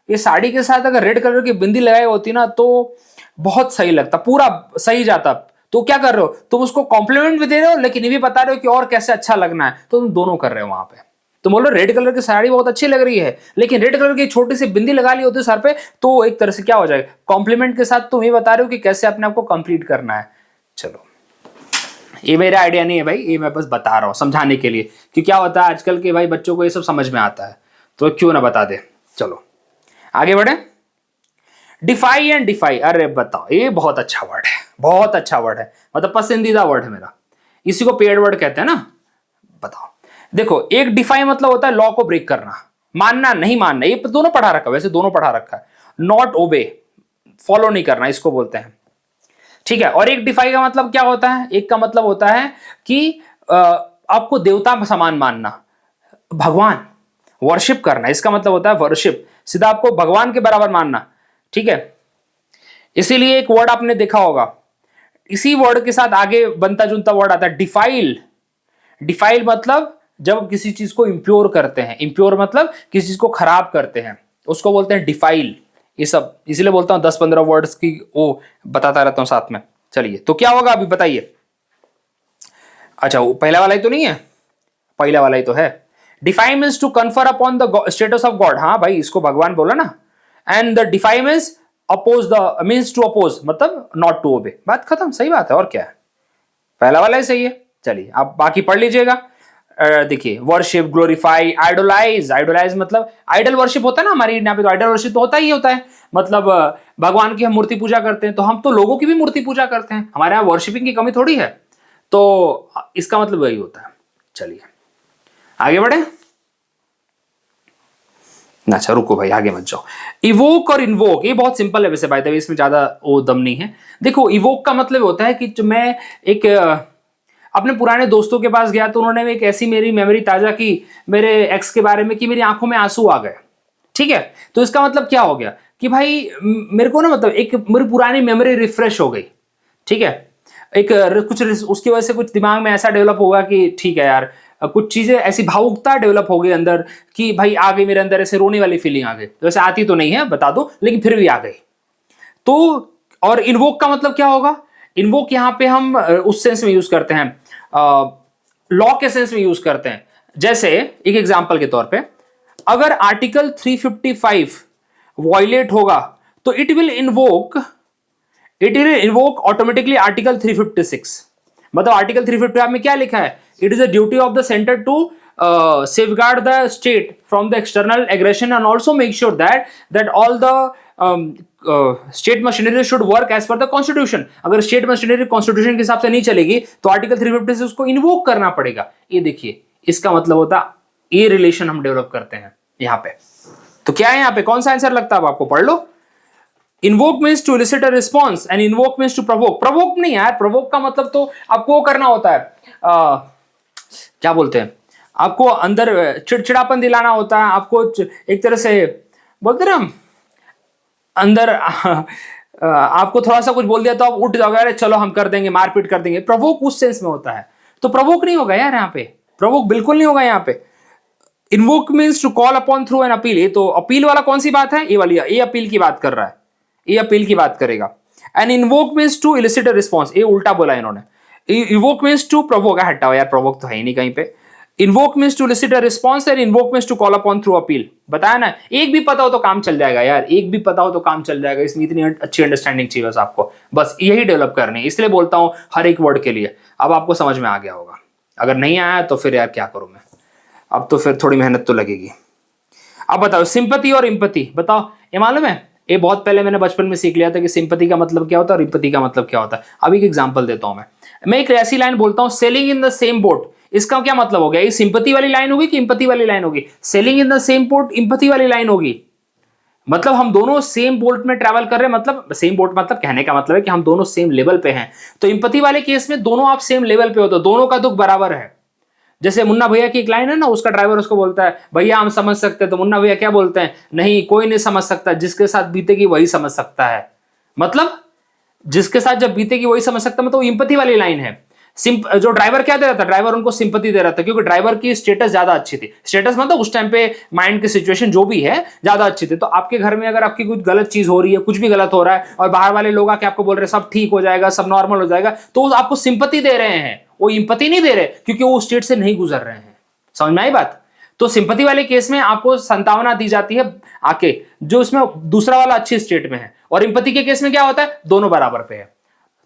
ये साड़ी के साथ अगर रेड कलर की बिंदी लगाई होती ना तो बहुत सही लगता, पूरा सही जाता। तो क्या कर रहे हो तुम, उसको कॉम्प्लीमेंट भी दे रहे हो लेकिन ये भी बता रहे हो कि और कैसे अच्छा लगना है, तो तुम दोनों कर रहे हो वहां पे। तुम बोल रहे हो रेड कलर की साड़ी बहुत अच्छी लग रही है, लेकिन रेड कलर की छोटी सी बिंदी लगा ली होती है सर पे, तो एक तरह से क्या हो जाएगा, कॉम्प्लीमेंट के साथ तुम ये बता रहे हो कि कैसे अपने आप को कंप्लीट करना है। चलो ये मेरा आइडिया नहीं है भाई, ये मैं बस बता रहा हूँ समझाने के लिए कि क्या होता है आजकल के भाई बच्चों को ये सब समझ में आता है, तो क्यों ना बता दे। चलो आगे बढ़े। डिफाई एंड डिफाई, अरे बताओ, ये बहुत अच्छा वर्ड है, बहुत अच्छा वर्ड है, मतलब पसंदीदा वर्ड है मेरा, इसी को पेड वर्ड कहते हैं ना। बताओ, देखो एक डिफाई मतलब होता है लॉ को ब्रेक करना, मानना नहीं मानना, ये दोनों पढ़ा रखा है, वैसे दोनों पढ़ा रखा है। नॉट ओबे, फॉलो नहीं करना, इसको बोलते हैं, ठीक है। और एक डिफाई का मतलब क्या होता है, एक का मतलब होता है कि आपको देवता समान मानना, भगवान, वर्शिप करना, इसका मतलब होता है वर्शिप, सीधा आपको भगवान के बराबर मानना, ठीक है। इसीलिए एक वर्ड आपने देखा होगा, इसी वर्ड के साथ आगे बनता जुनता वर्ड आता है डिफाइल। डिफाइल मतलब जब किसी चीज को इंप्योर करते हैं, इंप्योर मतलब किसी चीज को खराब करते हैं, उसको बोलते हैं डिफाइल। ये सब इसीलिए बोलता हूं 10-15 वर्ड्स की वो बताता रहता हूं साथ में। चलिए तो क्या होगा अभी बताइए। अच्छा वो पहला वाला ही तो नहीं है, पहला वाला ही तो है। Deify means to confer upon the status of God, हाँ भाई इसको भगवान बोला ना। And the defy means oppose, the means to oppose मतलब नॉट टू ओबे, बात खत्म, सही बात है और क्या है, पहला वाला ही सही है। चलिए आप बाकी पढ़ लीजिएगा। देखिए वर्शिप, ग्लोरीफाई, आइडोलाइज, आइडोलाइज मतलब आइडल वर्शिप होता है ना हमारी यहाँ पे, तो आइडल वर्शिप तो होता ही होता है, मतलब भगवान की हम मूर्ति पूजा करते हैं, तो हम तो लोगों की भी मूर्ति पूजा करते हैं, हमारे यहाँ वर्शिपिंग की कमी थोड़ी है, तो इसका मतलब वही होता है। चलिए आगे बढ़े। अच्छा रुको भाई आगे मत जाओ। इवोक और इन्वोक, ये बहुत सिंपल है वैसे बाय द वे, इसमें ज्यादा वो दम नहीं है। देखो इवोक का मतलब होता है कि जो मैं एक अपने पुराने दोस्तों के पास गया तो उन्होंने एक ऐसी मेरी मेमोरी ताजा की मेरे एक्स के बारे में कि मेरी आंखों में आंसू आ गए, ठीक है। तो इसका मतलब क्या हो गया कि भाई मेरे को ना, मतलब एक मेरी पुरानी मेमोरी रिफ्रेश हो गई, ठीक है। एक कुछ उसकी वजह से कुछ दिमाग में ऐसा डेवलप होगा कि ठीक है यार, कुछ चीजें ऐसी भावुकता डेवलप हो गई अंदर कि भाई आ गई मेरे अंदर, ऐसे रोने वाली फीलिंग आ गई, वैसे आती तो नहीं है बता दो, लेकिन फिर भी आ गई। तो और इन्वोक का मतलब क्या होगा, इन्वोक यहां पे हम उस सेंस में यूज करते हैं, लॉ के सेंस में यूज करते हैं। जैसे एक एग्जांपल के तौर पे, अगर आर्टिकल 355 वॉयलेट होगा तो it will invoke automatically article 356। मतलब आर्टिकल 355 में क्या लिखा है, it is a duty of the centre to safeguard the state from the external aggression and also make sure that all the state machinery should work as per the constitution। अगर स्टेट मशीनरी कॉन्स्टिट्यूशन के हिसाब से नहीं चलेगी तो आर्टिकल 356 उसको इन्वोक करना पड़ेगा। ये देखिए, इसका मतलब होता ये रिलेशन हम डेवलप करते हैं यहां पे। तो क्या है यहां पे, कौन सा आंसर लगता है आपको, पढ़ लो। Invoke means to elicit a response and invoke means to provoke. Provoke नहीं यार, प्रोवोक का मतलब तो आपको करना होता है, क्या बोलते हैं, आपको अंदर चिड़चिड़ापन दिलाना होता है, आपको एक तरह से बोलते ना अंदर आपको थोड़ा सा कुछ बोल दिया तो आप उठ जाओगे, अरे चलो हम कर देंगे, मारपीट कर देंगे। प्रोवोक उस सेंस में होता है, तो प्रोवोक नहीं होगा यार यहाँ पे, प्रोवोक बिल्कुल नहीं होगा यहाँ पे। Invoke means to call upon through an appeal. ये तो अपील वाला कौन सी बात है, ये वाली, ये अपील की बात कर रहा है, ये अपील की बात करेगा। And invoke means to elicit a response, ये उल्टा बोला इन्होंने। इवोक मीन्स टू प्रोवोक, हटाओ यार, प्रोवोक तो है ही नहीं कहीं पे। Invoke means to elicit a response and invoke means to call upon through appeal. बताया ना, एक भी पता हो तो काम चल जाएगा यार, एक भी पता हो तो काम चल जाएगा। इसमें इतनी अच्छी अंडरस्टैंडिंग चाहिए बस आपको, बस यही डेवलप करनी है। इसलिए बोलता हूं हर एक वर्ड के लिए। अब आपको समझ में आ गया होगा, अगर नहीं आया तो फिर यार क्या करूं मैं, अब तो फिर थोड़ी मेहनत तो लगेगी। अब बताओ सिंपैथी और एम्पैथी, बताओ ये मालूम है, ये बहुत पहले मैंने बचपन में सीख लिया था कि सिंपैथी का मतलब क्या होता है और एम्पैथी का मतलब क्या होता है। अब एक एग्जांपल देता हूं मैं एक ऐसी लाइन बोलता हूं, selling in the same boat. इसका क्या मतलब हो गया, ये सिंपैथी वाली लाइन होगी कि एम्पैथी वाली लाइन होगी? Selling in the same boat empathy वाली लाइन होगी। मतलब हम दोनों सेम बोट में ट्रैवल कर रहे हैं, मतलब सेम बोट मतलब कहने का मतलब है कि हम दोनों सेम लेवल पे हैं। तो एम्पैथी वाले केस में दोनों आप सेम लेवल पे हो तो दोनों का दुख बराबर है। जैसे मुन्ना भैया की एक लाइन है ना, उसका ड्राइवर उसको बोलता है भैया हम समझ सकते हैं, तो मुन्ना भैया क्या बोलते हैं, नहीं कोई नहीं समझ सकता, जिसके साथ बीतेगी वही समझ सकता है। मतलब जिसके साथ जब बीतेगी वही समझ सकता है, मतलब एम्पैथी वाली लाइन है। जो ड्राइवर क्या दे रहा था, ड्राइवर उनको सिंपैथी दे रहा था, क्योंकि ड्राइवर की स्टेटस ज्यादा अच्छी थी। स्टेटस मतलब उस टाइम पे माइंड की सिचुएशन जो भी है ज्यादा अच्छी थी। तो आपके घर में अगर आपकी कुछ गलत चीज हो रही है, कुछ भी गलत हो रहा है और बाहर वाले लोग आके आपको बोल रहे हैं सब ठीक हो जाएगा, सब नॉर्मल हो जाएगा, तो आपको सिंपैथी दे रहे हैं, वो एम्पैथी नहीं दे रहे, क्योंकि वो स्टेट से नहीं गुजर रहे हैं। समझ में आई बात? तो सिंपैथी वाले केस में आपको संतावना दी जाती है आके, जो उसमें दूसरा वाला अच्छी स्टेट में है। और एम्पैथी के केस में क्या होता है, दोनों बराबर पे है,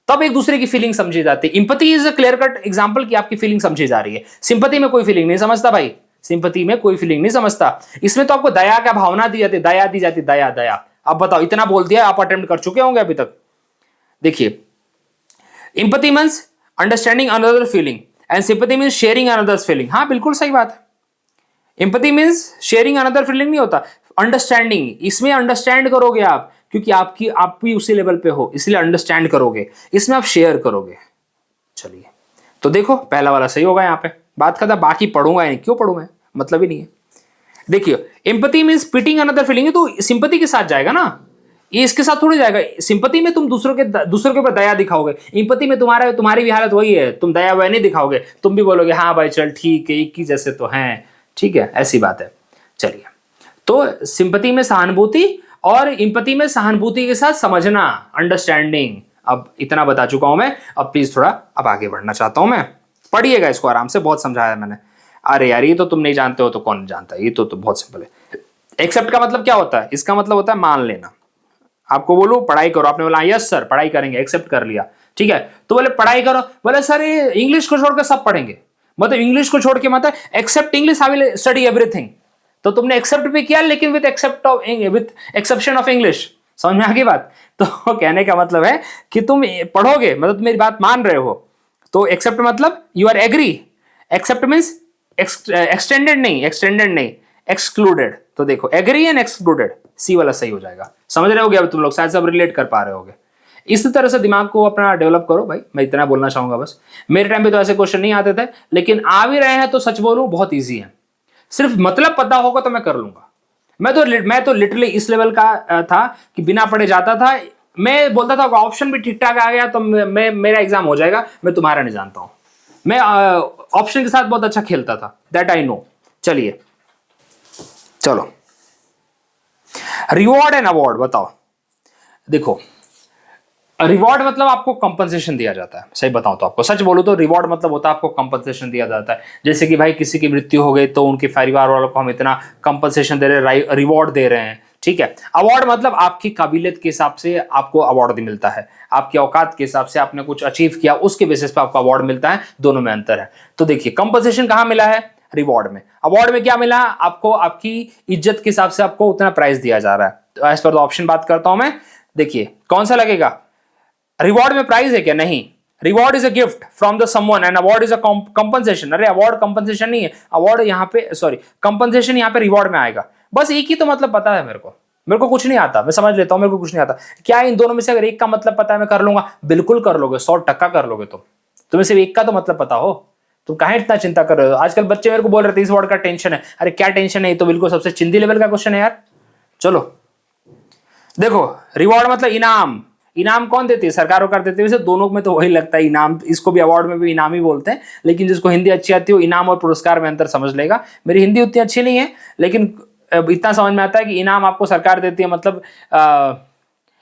तब एक दूसरे की फीलिंग समझी जाती है। Empathy is a clear cut example कि आपकी फीलिंग समझी जा रही है। सिंपैथी में कोई फीलिंग नहीं समझता भाई, सिंपैथी में कोई फीलिंग नहीं समझता। इसमें तो आपको दया का भावना दी जाती है, दया दी जाती है, दया दया। अब बताओ, इतना बोल दिया, आप अटेम्प्ट कर चुके होंगे अभी तक। देखिए, empathy means understanding another feeling and sympathy means sharing another's feeling. हाँ बिल्कुल सही बात है। Empathy means sharing another feeling नहीं होता, अंडरस्टैंडिंग। इसमें अंडरस्टैंड करोगे आप, क्योंकि आप भी उसी लेवल पे हो, इसलिए अंडरस्टैंड करोगे, इसमें आप शेयर करोगे। चलिए, तो देखो पहला वाला सही होगा यहाँ पे, बात खत्म। बाकी पढ़ूंगा ही नहीं, क्यों पढ़ूं मैं, मतलब ही नहीं है। देखिए, empathy means pitting another feeling है, तो सिंपैथी के साथ जाएगा ना, ये इसके साथ थोड़ी जाएगा। सिंपैथी में तुम दूसरों के ऊपर दया दिखाओगे, एम्पैथी में तुम्हारी भी हालत वही है, तुम दया वह नहीं दिखाओगे, तुम भी बोलोगे हाँ भाई चल ठीक है, एक ही जैसे तो हैं, ठीक है, ऐसी बात है। चलिए, तो सिंपैथी में सहानुभूति और एम्पैथी में सहानुभूति के साथ समझना, अंडरस्टैंडिंग। अब इतना बता चुका हूं मैं, अब प्लीज थोड़ा अब आगे बढ़ना चाहता हूं मैं। पढ़िएगा इसको आराम से, बहुत समझाया मैंने। अरे यार ये तो तुम नहीं जानते हो तो कौन जानता है, ये तो बहुत सिंपल है। एक्सेप्ट का मतलब क्या होता है, इसका मतलब होता है मान लेना। आपको बोलो पढ़ाई करो, आपने बोला यस सर पढ़ाई करेंगे, एक्सेप्ट कर लिया, ठीक है। तो बोले पढ़ाई करो, बोले सर ये इंग्लिश को छोड़कर सब पढ़ेंगे, मतलब इंग्लिश को छोड़ के मतलब except English I will study everything. तो तुमने एक्सेप्ट भी किया लेकिन विद एक्सेप्शन ऑफ इंग्लिश। समझ में आ गई बात? तो कहने का मतलब है कि तुम पढ़ोगे, मतलब मेरी बात मान रहे हो। तो एक्सेप्ट मतलब you are agree, except means extended नहीं, एक्सक्लूडेड। तो देखो एग्री एंड एक्सक्लूडेड, सी वाला सही हो जाएगा। समझ रहे होगे अब तुम लोग, शायद सब रिलेट कर पा रहे होगे। इस तरह से दिमाग को अपना डेवलप करो भाई, मैं इतना बोलना चाहूंगा बस। मेरे टाइम पे तो ऐसे क्वेश्चन नहीं आते थे, लेकिन आ भी रहे हैं तो सच बोलूं बहुत ईजी है, सिर्फ मतलब पता होगा तो मैं कर लूंगा। मैं तो लिटरली इस लेवल का था कि बिना पढ़े जाता था। मैं बोलता था ऑप्शन भी ठीक ठाक आ गया तो मेरा एग्जाम हो जाएगा, मैं तुम्हारा नहीं जानता हूं। मैं ऑप्शन के साथ बहुत अच्छा खेलता था, दैट आई नो। चलिए चलो, रिवॉर्ड एंड अवार्ड बताओ। देखो रिवॉर्ड मतलब आपको कंपनसेशन दिया जाता है, सही बताऊं तो आपको सच बोलूं तो रिवॉर्ड मतलब होता है आपको कंपनसेशन दिया जाता है। जैसे कि भाई किसी की मृत्यु हो गई तो उनके परिवार वालों को हम इतना कंपनसेशन दे रहे हैं, रिवॉर्ड दे रहे हैं, ठीक है। अवार्ड मतलब आपकी काबिलियत के हिसाब से आपको अवार्ड मिलता है, आपकी औकात के हिसाब से आपने कुछ अचीव किया उसके बेसिस पे आपको अवार्ड मिलता है, दोनों में अंतर है। तो देखिए कंपनसेशन कहां मिला है, रिवॉर्ड में। अवार्ड में क्या मिला, आपको आपकी इज्जत के हिसाब से आपको उतना प्राइस दिया जा रहा है। तो एज पर द ऑप्शन बात करता हूं मैं, देखिए कौन सा लगेगा, रिवॉर्ड में प्राइज है क्या, नहीं। Reward is a gift from the someone and award is a compensation. अरे अवार्ड कंपनसेशन नहीं है, अवार्ड यहां पे सॉरी कंपनसेशन यहां पे रिवॉर्ड में आएगा। बस एक ही तो मतलब पता है मेरे को कुछ नहीं आता, मैं समझ लेता हूं मेरे को कुछ नहीं आता। क्या इन दोनों में से अगर एक का मतलब पता है मैं कर लूंगा, बिल्कुल कर लोगे, 100% कर लोगे। तुम्हें सिर्फ एक का तो मतलब पता हो, तुम काहे इतना चिंता कर रहे हो। आजकल बच्चे मेरे को बोल रहे थे इस वर्ड का टेंशन है, अरे क्या टेंशन है, ये तो बिल्कुल सबसे चिंदी लेवल का क्वेश्चन है यार। चलो देखो, रिवॉर्ड मतलब इनाम, इनाम कौन देती है, सरकार वकार देती है। वैसे दोनों में तो वही लगता है इनाम, इसको भी अवार्ड में भी इनाम ही बोलते हैं, लेकिन जिसको हिंदी अच्छी आती है वो इनाम और पुरस्कार में अंतर समझ लेगा। मेरी हिंदी उतनी अच्छी नहीं है, लेकिन इतना समझ में आता है कि इनाम आपको सरकार देती है, मतलब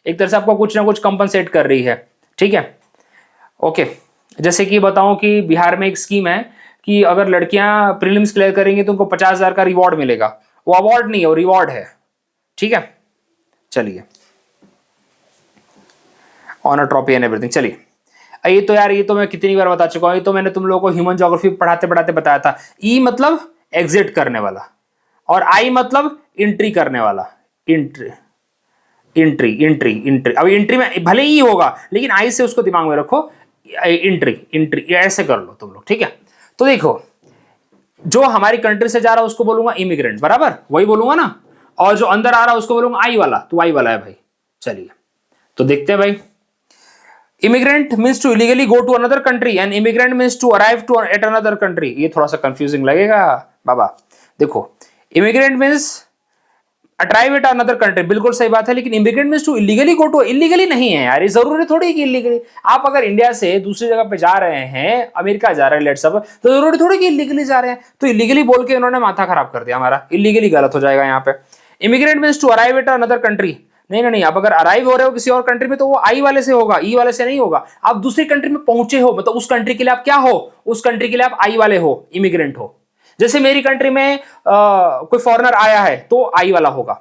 एक तरह से आपको कुछ ना कुछ कंपनसेट कर रही है, ठीक है। ओके, जैसे कि बताऊं कि बिहार में एक स्कीम है कि अगर लड़कियां प्रीलिम्स क्लियर करेंगी तो उनको 50,000 का रिवॉर्ड मिलेगा। वो अवार्ड नहीं है, वो रिवॉर्ड है, ठीक है। चलिए, ऑनर ट्रॉफी एंड एवरीथिंग। चलिए, ये तो यार, ये तो मैं कितनी बार बता चुका हूं, ये तो मैंने तुम लोगों को ह्यूमन ज्योग्राफी पढ़ाते पढ़ाते बताया था। ई मतलब एग्जिट करने वाला, और आई मतलब एंट्री करने वाला, एंट्री एंट्री एंट्री एंट्री। अब एंट्री में भले ही होगा, लेकिन आई से उसको दिमाग में रखो, एंट्री एंट्री ऐसे कर लो तुम लोग, ठीक है। तो देखो, जो हमारी कंट्री से जा रहा है उसको बोलूंगा इमिग्रेंट, बराबर वही बोलूंगा ना, और जो अंदर आ रहा है उसको बोलूंगा आई वाला, तो आई वाला है भाई। चलिए, तो देखते हैं भाई। Immigrant means to illegally go to another country and immigrant means to arrive to at another country. ये थोड़ा सा कंफ्यूजिंग लगेगा बाबा। देखो, immigrant means arrive at another country, बिल्कुल सही बात है, लेकिन immigrant means to illegally go to, illegally नहीं है यार, ये जरूरी थोड़ी कि इलीगली। आप अगर इंडिया से दूसरी जगह पे जा रहे हैं, अमेरिका जा रहे हैं लेट्स सपोज, तो जरूरी थोड़ी कि इलीगली जा रहे हैं। तो इलीगली बोल के उन्होंने माथा खराब कर दिया हमारा, इलीगली गलत हो जाएगा यहाँ पे। Immigrant means to arrive at another country, नहीं नहीं नहीं, आप अगर अराइव हो रहे हो किसी और कंट्री में तो वो आई वाले से होगा, ई वाले से नहीं होगा। आप दूसरी कंट्री में पहुंचे हो, मतलब उस कंट्री के लिए आप क्या हो, उस कंट्री के लिए आप आई वाले हो, इमिग्रेंट हो। जैसे मेरी कंट्री में कोई फॉरेनर आया है तो आई वाला होगा,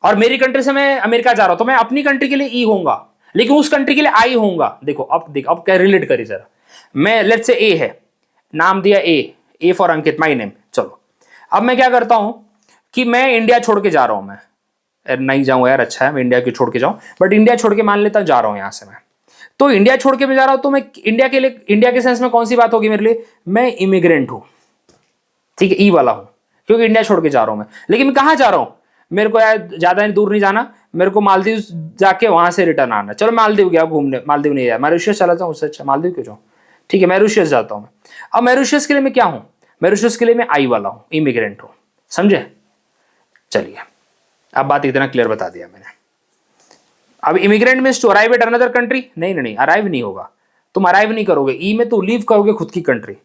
और मेरी कंट्री से मैं अमेरिका जा रहा हूं तो मैं अपनी कंट्री के लिए ई होऊंगा, लेकिन उस कंट्री के लिए आई होऊंगा। देखो अब क्या रिलेट करिए जरा। मैं लेट्स से ए है, नाम दिया A for Ankit, my name. चलो, अब मैं क्या करता हूं कि मैं इंडिया छोड़ के जा रहा हूं, मैं नहीं जाऊंगा यार, अच्छा है मैं इंडिया क्यों छोड़ के जाऊं, बट इंडिया छोड़ के मान लेता जा रहा हूं यहां से मैं। तो इंडिया छोड़ के मैं जा रहा हूं, तो मैं इंडिया के लिए, इंडिया के सेंस में कौन सी बात होगी मेरे लिए, मैं इमिग्रेंट हूं, ठीक है, ई वाला हूं, क्योंकि इंडिया छोड़ के जा रहा हूं मैं। लेकिन मैं कहां जा रहा हूं, मेरे को यार ज्यादा दूर नहीं जाना, मेरे को मालदीव जाके वहां से रिटर्न आना। चलो मालदीव गया घूमने, मालदीव नहीं गया, मॉरिशस चला जाऊं, उससे अच्छा मालदीव क्यों जाऊं, ठीक है मॉरिशस जाता हूं मैं। अब मॉरिशस के लिए मैं क्या हूं, मॉरिशस के लिए मैं आई वाला हूं, इमिग्रेंट हूं, समझे। चलिए, अब बात इतना क्लियर बता दिया मैंने। अब immigrant means to arrive at another country, नहीं नहीं नहीं, अराइव नहीं होगा, तुम अराइव नहीं करोगे, ई में तो लीव करोगे खुद की country.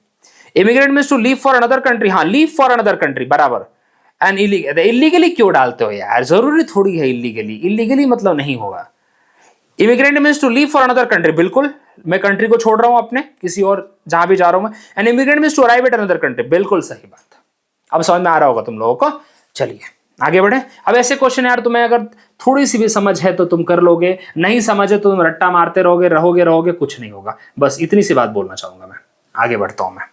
Immigrant means to leave for another country, हाँ लीव फॉर अनदर कंट्री बराबर। एंड इलीगली क्यों डालते हो यार, जरूरी थोड़ी है इलीगली, इलीगली मतलब नहीं होगा। Immigrant means to leave for another country, बिल्कुल मैं कंट्री को छोड़ रहा हूं अपने, किसी और जहां भी जा रहा हूं मैं। And immigrant means to arrive at another country, बिल्कुल सही बात। अब समझ में आ रहा होगा तुम लोगों को। चलिए आगे बढ़े। अब ऐसे क्वेश्चन यार तुम्हें अगर थोड़ी सी भी समझ है तो तुम कर लोगे, नहीं समझ है तो तुम रट्टा मारते रहोगे, रहोगे कुछ नहीं होगा। बस इतनी सी बात बोलना चाहूंगा मैं। आगे बढ़ता हूं मैं।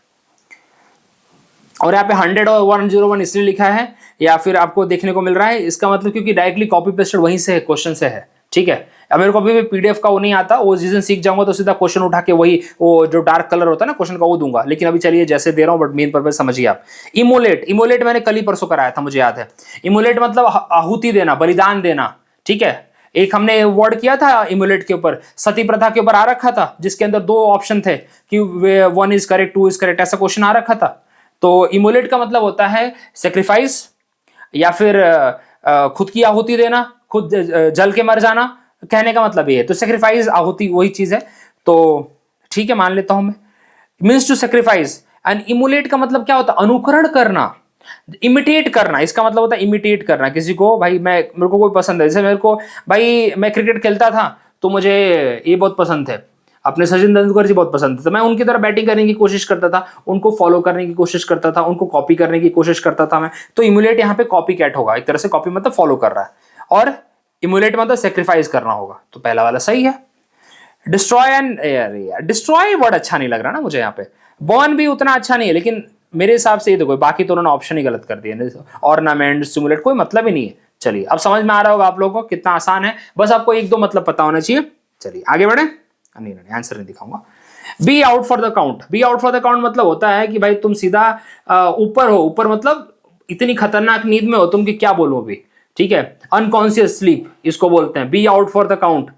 और यहाँ पे 100 और 101 इसलिए लिखा है, या फिर आपको देखने को मिल रहा है, इसका मतलब क्योंकि डायरेक्टली कॉपी पेस्टेड वहीं से है, क्वेश्चन से है, ठीक है। अब मेरे को अभी भी पीडीएफ का वो नहीं आता, वो जिस दिन सीख जाऊंगा तो सीधा क्वेश्चन उठा के वही वो जो डार्क कलर होता है ना क्वेश्चन का वो दूंगा। लेकिन अभी चलिए जैसे दे रहा हूं, बट मेन पर्पज समझिए आप। इमोलेट, इमोलेट मैंने कल ही परसों कराया था, मुझे याद है। इमोलेट मतलब आहुति देना, बलिदान देना, ठीक है। एक हमने वर्ड किया था इमोलेट के ऊपर, सती प्रथा के ऊपर आ रखा था, जिसके अंदर दो ऑप्शन थे कि 1 इज करेक्ट 2 इज करेक्ट, ऐसा क्वेश्चन आ रखा था। तो इमोलेट का मतलब होता है सेक्रीफाइस, या फिर खुद की आहुति देना, खुद जल के मर जाना, कहने का मतलब ये है। तो सेक्रीफाइस आहुति वही चीज है, तो ठीक है मान लेता हूं मैं। Means to sacrifice. And emulate का मतलब क्या होता है, अनुकरण करना, इमिटेट करना, इसका मतलब होता है इमिटेट करना किसी को। भाई मैं, मेरे को कोई पसंद है, जैसे मेरे को भाई मैं क्रिकेट खेलता था तो मुझे ये बहुत पसंद थे, अपने सचिन तेंदुलकर जी बहुत पसंद थे, तो मैं उनकी तरह बैटिंग करने की कोशिश करता था, उनको फॉलो करने की कोशिश करता था, उनको कॉपी करने की कोशिश करता था मैं। तो इमुलेट यहाँ पे कॉपी कैट होगा, एक तरह से कॉपी मतलब फॉलो कर रहा है, और इमुलेट मतलब सेक्रीफाइस करना होगा, तो पहला वाला सही है। डिस्ट्रॉय एंड, यार डिस्ट्रॉय वर्ड अच्छा नहीं लग रहा ना मुझे यहाँ पे, बर्न भी उतना अच्छा नहीं है, लेकिन मेरे हिसाब से ये देखो बाकी तो उन्होंने ऑप्शन ही गलत कर दिए, ऑर्नामेंट सिमुलेट कोई मतलब ही नहीं है। चलिए अब समझ में आ रहा होगा आप लोगों को कितना आसान है, बस आपको एक दो मतलब पता होना चाहिए। चलिए आगे बढ़े, नहीं नहीं आंसर नहीं दिखाऊंगा। Be out for the count, be out for the count मतलब होता है कि भाई तुम सीधा ऊपर हो, ऊपर मतलब इतनी खतरनाक नींद में हो तुम कि क्या बोलूं अभी, ठीक है, अनकॉन्शियस स्लीप इसको बोलते हैं, be out for the count,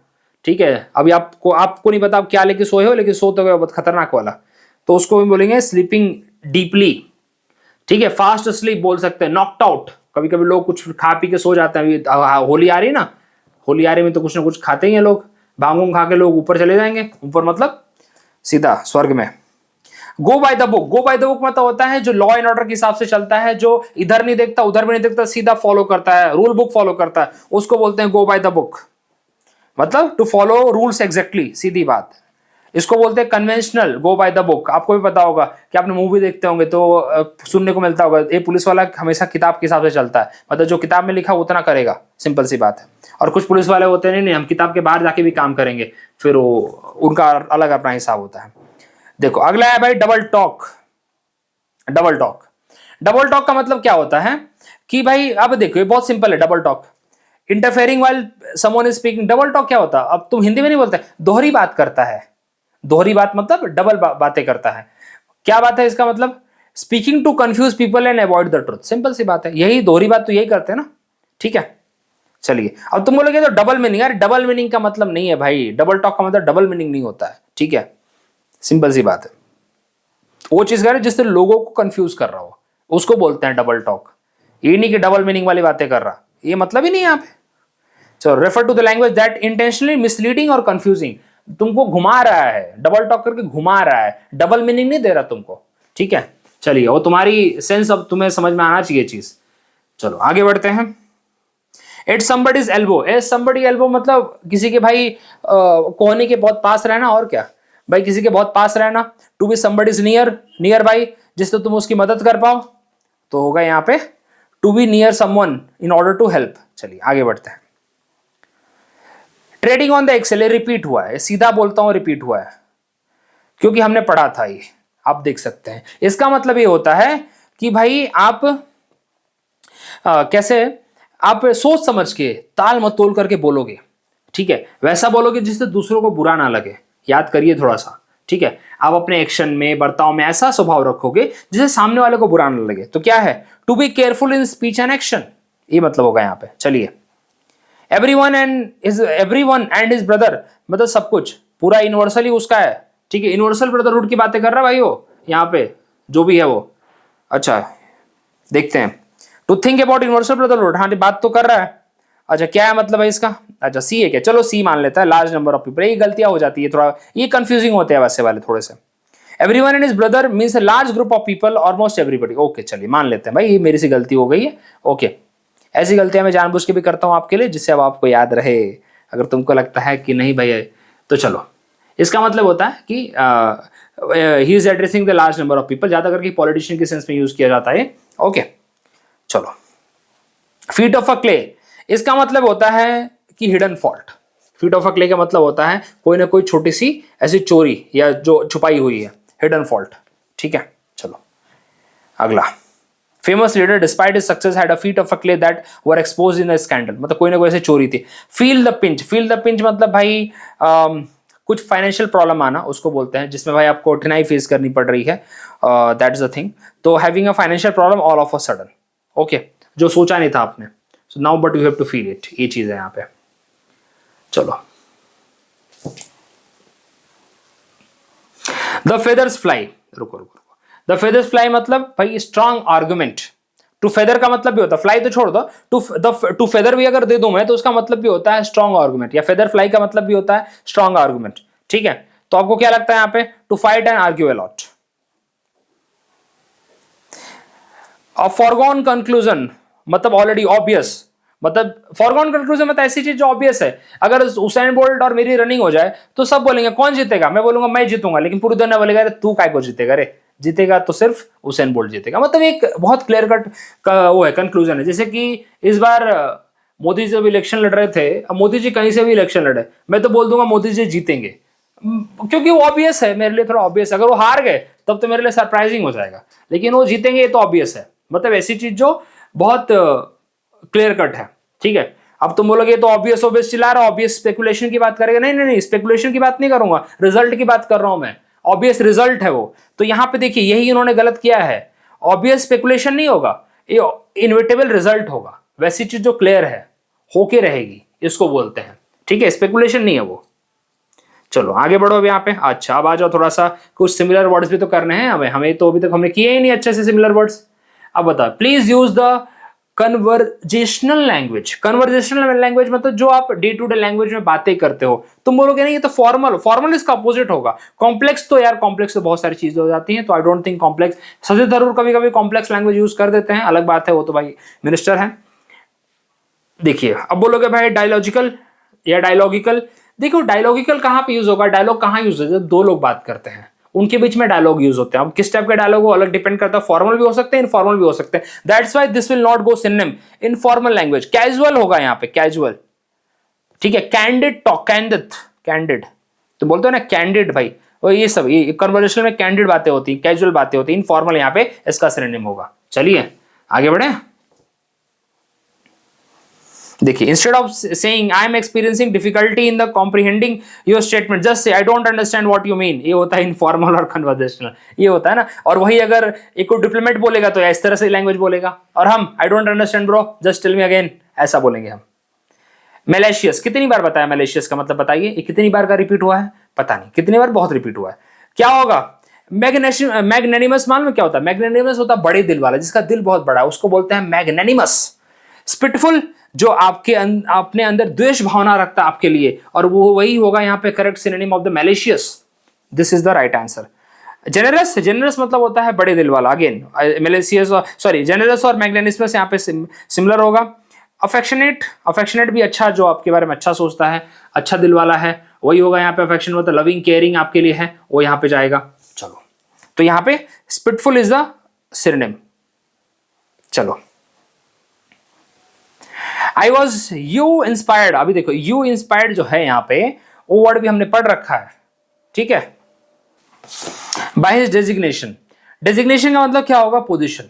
ठीक है। अभी आपको नहीं पता आप क्या लेके सोए हो, लेकिन सो तो गए बहुत खतरनाक वाला, तो उसको भी बोलेंगे स्लीपिंग डीपली, ठीक है। फास्ट स्लीप बोल सकते हैं, नॉक्ड आउट, कभी कभी लोग कुछ खा पी के सो जाते हैं, होली आ रही है ना, होली आ रही में तो कुछ ना कुछ खाते ही हैं लोग, भांग खा के लोग ऊपर चले जाएंगे, ऊपर मतलब सीधा स्वर्ग में। Go by the book, go by the book मतलब होता है जो लॉ एंड ऑर्डर के हिसाब से चलता है, जो इधर नहीं देखता उधर भी नहीं देखता, सीधा फॉलो करता है, रूल बुक फॉलो करता है, उसको बोलते हैं गो बाय द बुक, मतलब टू फॉलो रूल्स एग्जैक्टली, सीधी बात। इसको बोलते हैं conventional, go by the book. आपको भी पता होगा कि आपने मूवी देखते होंगे तो सुनने को मिलता होगा, ये पुलिस वाला हमेशा किताब के हिसाब से चलता है, मतलब जो किताब में लिखा उतना करेगा, सिंपल सी बात है। और कुछ पुलिस वाले होते हैं नहीं हम किताब के बाहर जाके भी काम करेंगे, फिर वो उनका अलग अपना हिसाब होता है। देखो अगला है भाई double talk. Double talk, double talk का मतलब क्या होता है कि भाई अब देखो ये बहुत सिंपल है, double talk interfering while someone is speaking. Double talk क्या होता है, अब तुम हिंदी में नहीं बोलते, दोहरी बात करता है, दोहरी बात मतलब डबल बातें करता है। क्या बात है इसका मतलब, speaking to confuse people and avoid the truth, simple सी बात है, यही दोहरी बात तो यही करते हैं ना, ठीक है। चलिए अब तुम बोलोगे तो डबल मीनिंग, यार डबल मीनिंग का मतलब नहीं है भाई, डबल टॉक का मतलब डबल मीनिंग नहीं होता है, ठीक है, सिंपल सी बात है। वो चीज कर जिससे लोगों को कंफ्यूज कर रहा हो उसको बोलते हैं डबल टॉक, ये नहीं कि डबल मीनिंग वाली बातें कर रहा, ये मतलब ही नहीं है यहाँ पे। चलो refer to the language that intentionally misleading और कंफ्यूजिंग, तुमको घुमा रहा है, डबल टॉक करके घुमा रहा है, डबल मीनिंग नहीं दे रहा तुमको, ठीक है। चलिए वो तुम्हारी सेंस अब तुम्हें समझ में आना चाहिए चीज। चलो आगे बढ़ते हैं। At somebody's elbow, at somebody elbow मतलब किसी के भाई कोहनी के बहुत पास रहना, और क्या भाई किसी के बहुत पास रहना। To be somebody's near, near by जिससे तुम उसकी मदद कर पाओ, तो होगा यहाँ पे to be near someone in order to help. चलिए आगे बढ़ते हैं। Trading on the excel, repeat हुआ है, सीधा बोलता हूं रिपीट हुआ है क्योंकि हमने पढ़ा था ये, आप देख सकते हैं। इसका मतलब ये होता है कि भाई आप कैसे आप सोच समझ के ताल मतोल करके बोलोगे, ठीक है, वैसा बोलोगे जिससे दूसरों को बुरा ना लगे। याद करिए थोड़ा सा, ठीक है, आप अपने एक्शन में बर्ताव में ऐसा स्वभाव रखोगे जिससे सामने वाले को बुरा ना लगे। तो क्या है, to be careful in speech and action, ये मतलब होगा यहाँ पे। चलिए एवरीवन एंड हिज ब्रदर मतलब सब कुछ पूरा यूनिवर्सली उसका है, ठीक है, यूनिवर्सल ब्रदरहुड की बातें कर रहा है भाई वो यहाँ पे जो भी है वो। अच्छा देखते हैं, to think about universal brotherhood, हाँ बात तो कर रहा है। अच्छा क्या है मतलब है इसका, अच्छा सी है क्या, चलो सी मान लेता है, लार्ज नंबर ऑफ पीपल, ये गलतियां हो जाती है थोड़ा, ये कंफ्यूजिंग होते हैं वैसे वाले थोड़े से। Everyone and his brother means large group of people, almost everybody, okay चलिए मान लेते हैं भाई ये मेरी से गलती हो गई है, ओके। ऐसी गलतियां मैं जानबूझ के भी करता हूं आपके लिए जिससे अब आपको याद रहे, अगर तुमको लगता है कि नहीं भाई तो चलो। इसका मतलब होता है कि he is addressing the large number of people, ज्यादा करके पॉलिटिशियन के सेंस में यूज किया जाता है, ओके। चलो फीट ऑफ अ क्ले, इसका मतलब होता है कि hidden fault. Feet of a clay का मतलब होता है कोई ना कोई छोटी सी ऐसी चोरी या जो छुपाई हुई है, हिडन फॉल्ट, ठीक है। चलो अगला, famous leader despite his success had a feet of a clay that were exposed in a scandal, मतलब कोई ना कोई ऐसी चोरी थी। Feel the pinch, feel the pinch मतलब भाई कुछ फाइनेंशियल प्रॉब्लम आना, उसको बोलते हैं जिसमें भाई आपको कठिनाई फेस करनी पड़ रही है, दैट इज द थिंग। तो having a financial problem all of a sudden, okay, जो सोचा नहीं था आपने, so now but you have to feel it, ये चीज है यहाँ पे। चलो द फेदर्स फ्लाई, रुको रुको, द फेदर्स फ्लाई मतलब भाई स्ट्रॉन्ग आर्गुमेंट। टू फेदर का मतलब भी होता है, फ्लाई तो छोड़ दो, टू फेदर भी अगर दे दूं मैं तो उसका मतलब भी होता है स्ट्रॉन्ग आर्गुमेंट, या फेदर फ्लाई का मतलब भी होता है स्ट्रॉन्ग आर्गुमेंट, ठीक है। तो आपको क्या लगता है यहाँ पे, to fight and argue a lot. A foregone conclusion मतलब ऑलरेडी ऑब्वियस, मतलब फॉरगॉन कंक्लूजन मतलब ऐसी चीज जो ऑब्वियस है। अगर उसेन बोल्ट और मेरी रनिंग हो जाए तो सब बोलेंगे कौन जीतेगा, मैं बोलूंगा मैं जीतूंगा, लेकिन पूरी दुनिया बोलेगा अरे तू काय को जीतेगा, रे जीतेगा तो सिर्फ उसेन बोल्ट जीतेगा। मतलब एक बहुत क्लियर कट वो है, कंक्लूजन है। जैसे कि इस बार मोदी जी जब इलेक्शन लड़ रहे थे, अब मोदी जी कहीं से भी इलेक्शन लड़े, मैं तो बोल दूंगा मोदी जी जीतेंगे, क्योंकि वो ऑब्वियस है मेरे लिए, थोड़ा ऑब्वियस। अगर वो हार गए तब तो मेरे लिए सरप्राइजिंग हो जाएगा, लेकिन वो जीतेंगे ये तो ऑब्वियस है। मतलब ऐसी चीज जो बहुत क्लियर कट है, ठीक है। अब तुम बोलोगे तो ऑब्वियस ऑब्वियस चिल्ला रहा, ऑब्वियस स्पेकुलेशन की बात करेगा, नहीं नहीं नहीं, स्पेकुलेशन की बात नहीं करूंगा, रिजल्ट की बात कर रहा हूं मैं। ऑब्वियस रिजल्ट है वो, तो यहां पे देखिए यही इन्होंने गलत किया है। ऑब्वियस स्पेकुलेशन नहीं होगा, ये इनविटेबल रिजल्ट होगा। वैसी चीज जो क्लियर है होके रहेगी, इसको बोलते हैं, ठीक है। स्पेकुलेशन नहीं है वो। चलो आगे बढ़ो अब यहाँ पे। अच्छा अब आ जाओ, थोड़ा सा कुछ सिमिलर वर्ड्स भी तो करने हैं हमें तो अभी तक हमने किए ही नहीं अच्छे से सिमिलर वर्ड्स। अब बताओ, please use the conversational language. Conversational language मतलब जो आप डे टू डे लैंग्वेज में बातें करते हो। तुम बोलोगे नहीं ये तो फॉर्मल, फॉर्मल इसका अपोजिट होगा। कॉम्प्लेक्स तो यार, कॉम्प्लेक्स तो बहुत सारी चीजें हो जाती हैं, तो I don't think complex. Shashi Tharoor कभी कभी कॉम्प्लेक्स लैंग्वेज यूज कर देते हैं, अलग बात है, वो तो भाई मिनिस्टर है। देखिए अब बोलोगे भाई डायलॉजिकल या डायलॉगिकल। देखो डायलॉगिकल कहां पे यूज होगा, डायलॉग कहां यूज होता है, दो लोग बात करते हैं उनके बीच में डायलॉग यूज होते हैं। अब किस टाइप के डायलॉग वो अलग डिपेंड करता है, फॉर्मल भी हो सकते हैं, इनफॉर्मल भी हो सकते हैं। That's why this will not go synonym in formal language. Casual होगा यहाँ पे, कैजुअल, ठीक है। कैंडिड टॉक, कैंडिड तो बोलते हो ना कैंडिड भाई, और ये सब ये कन्वर्सेशन में कैंडिड बातें होती हैं, कैजुअल बातें होती हैं। इनफॉर्मल यहाँ पे इसका सिनोनिम होगा। चलिए आगे बढ़े। देखिए instead of saying I am experiencing difficulty in the comprehending your statement, just say I don't understand what you mean. ये होता है इनफॉर्मल और कन्वर्सेशनल, ये होता है ना। और वही अगर एक को डिप्लोमेट बोलेगा तो इस तरह से लैंग्वेज बोलेगा, और हम I don't understand bro just tell me again, ऐसा बोलेंगे हम। मैलेशियस कितनी बार बताया, मैलेशियस का मतलब बताइए, ये कितनी बार का रिपीट हुआ है, पता नहीं कितनी बार, बहुत रिपीट हुआ है। क्या होगा मैग्नेनिमस, मालूम क्या होता है? मैग्नेनिमस होता है बड़े दिल वाला, जिसका दिल बहुत बड़ा है, उसको बोलते हैं मैग्नेनिमस। स्पिटफुल जो आपके अपने अंदर द्वेष भावना रखता है आपके लिए, और वो वही होगा यहाँ पे correct synonym of the malicious. This is the right answer. Generous, generous मतलब होता है बड़े दिल वाला। अगेन मैलिशियस और सॉरी जेनरस और मैग्नेनिमस यहाँ पे सिमिलर होगा। अफेक्शनेट, अफेक्शनेट भी अच्छा, जो आपके बारे में अच्छा सोचता है, अच्छा दिल वाला है, वही होगा यहाँ पे अफेक्शन। मतलब लविंग केयरिंग आपके लिए है, वो यहाँ पे जाएगा। चलो तो यहाँ पे स्पिटफुल इज द सिनोनिम। चलो आई वॉज यू इंस्पायर्ड, अभी देखो यू इंस्पायर्ड जो है यहाँ पे, वो वर्ड भी हमने पढ़ रखा है, ठीक है। बाय हिज डेजिग्नेशन, डेजिग्नेशन का मतलब क्या होगा, पोजीशन।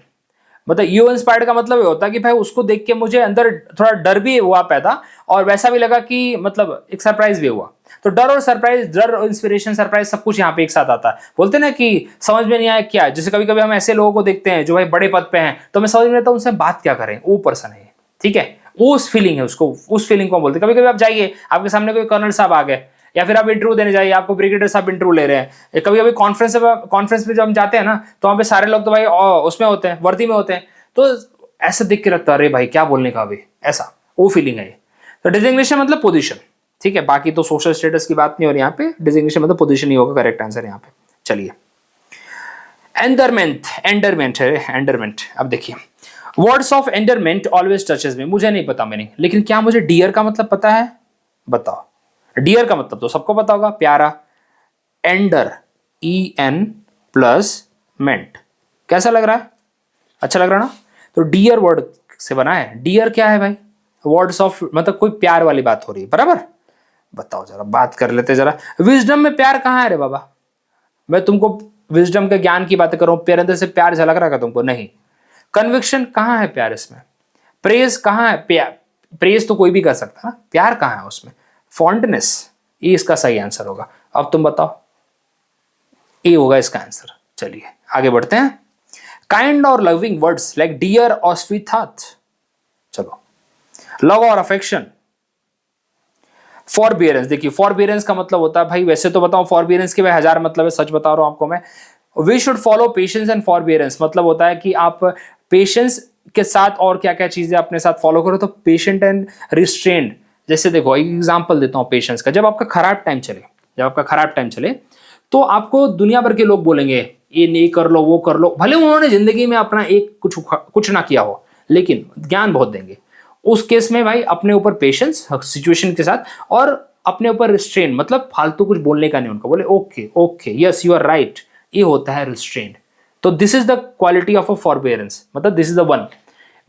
मतलब यू इंस्पायर्ड का मतलब ये होता है कि भाई उसको देख के मुझे अंदर थोड़ा डर भी हुआ पैदा, और वैसा भी लगा कि मतलब एक सरप्राइज भी हुआ। तो डर और सरप्राइज, डर और इंस्पिरेशन, सरप्राइज सब कुछ यहाँ पे एक साथ आता है। बोलते हैं ना कि समझ में नहीं आया क्या, जैसे कभी कभी हम ऐसे लोगों को देखते हैं जो भाई बड़े पद पे हैं, तो हमें समझ में आता है उनसे बात क्या करें, वो पर्सन है, ठीक है, उस फीलिंग है, उसको उस फीलिंग को बोलते हैं। कभी कभी आप जाइए, आपके सामने कोई कर्नल साहब आ गए, या फिर आप इंटरव्यू देने जाइए, आपको ब्रिगेडियर साहब इंटरव्यू ले रहे हैं। कभी कभी कॉन्फ्रेंस पे जब हम जाते हैं ना, तो वहाँ पे सारे लोग तो भाई उसमें होते हैं, वर्दी में होते हैं, तो ऐसे देख के लगता है अरे भाई क्या बोलने का अभी, ऐसा वो फीलिंग है। तो डिजिग्नेशन मतलब पोजीशन, ठीक है। बाकी तो सोशल स्टेटस की बात नहीं हो रही यहाँ पे, डिजिग्नेशन मतलब पोजीशन ही होगा करेक्ट आंसर यहाँ पे। चलिए एंडरमेंट, एंडरमेंट है, एंडरमेंट। अब देखिए वर्ड्स ऑफ एंडरमेंट ऑलवेज टचेस में, मुझे नहीं पता मैंने, लेकिन क्या मुझे डियर का मतलब पता है, बताओ। डियर का मतलब तो सबको पता होगा, प्यारा। एंडर, EN प्लस मेंट, कैसा लग रहा है, अच्छा लग रहा है ना। तो डियर वर्ड से बना है। डियर क्या है भाई, वर्ड्स ऑफ मतलब कोई प्यार वाली बात हो रही है, बराबर। बताओ जरा, बात कर लेते जरा। विजडम में प्यार कहाँ है रे बाबा, मैं तुमको विजडम के ज्ञान की बात कर रहा हूं, प्यार अंदर से प्यार झलक रहा है तुमको, नहीं। कन्विक्शन कहाँ है प्यार इसमें, प्रेज कहाँ है, प्यार प्रेज तो कोई भी कर सकता है, प्यार कहाँ है उसमें, फॉन्डनेस, ये इसका सही आंसर होगा। अब तुम बताओ, ये होगा इसका आंसर। चलिए आगे बढ़ते हैं। काइंड और लविंग वर्ड्स लाइक डियर और स्वीट हार्ट। चलो लव और अफेक्शन। फॉरबियरेंस, देखिए फॉरबियरेंस का मतलब होता है भाई, वैसे तो बताओ फॉरबियरेंस के भाई हजार मतलब है, सच बता रहा हूं आपको मैं। We should follow patience and forbearance, मतलब होता है कि आप पेशेंस के साथ और क्या क्या चीजें अपने साथ फॉलो करो। तो पेशेंट एंड रिस्ट्रेंड, जैसे देखो एक एग्जांपल देता हूं पेशेंस का। जब आपका खराब टाइम चले, जब आपका खराब टाइम चले, तो आपको दुनिया भर के लोग बोलेंगे ये नहीं कर लो, वो कर लो, भले उन्होंने जिंदगी में अपना एक कुछ ना किया हो, लेकिन ज्ञान बहुत देंगे। उस केस में भाई अपने ऊपर पेशेंस सिचुएशन के साथ, और अपने ऊपर रिस्ट्रेन, मतलब फालतू कुछ बोलने का नहीं उनको, बोले okay okay yes you are right, ये होता है रिस्ट्रेन। तो this is the quality of a forbearance, मतलब दिस इज द वन,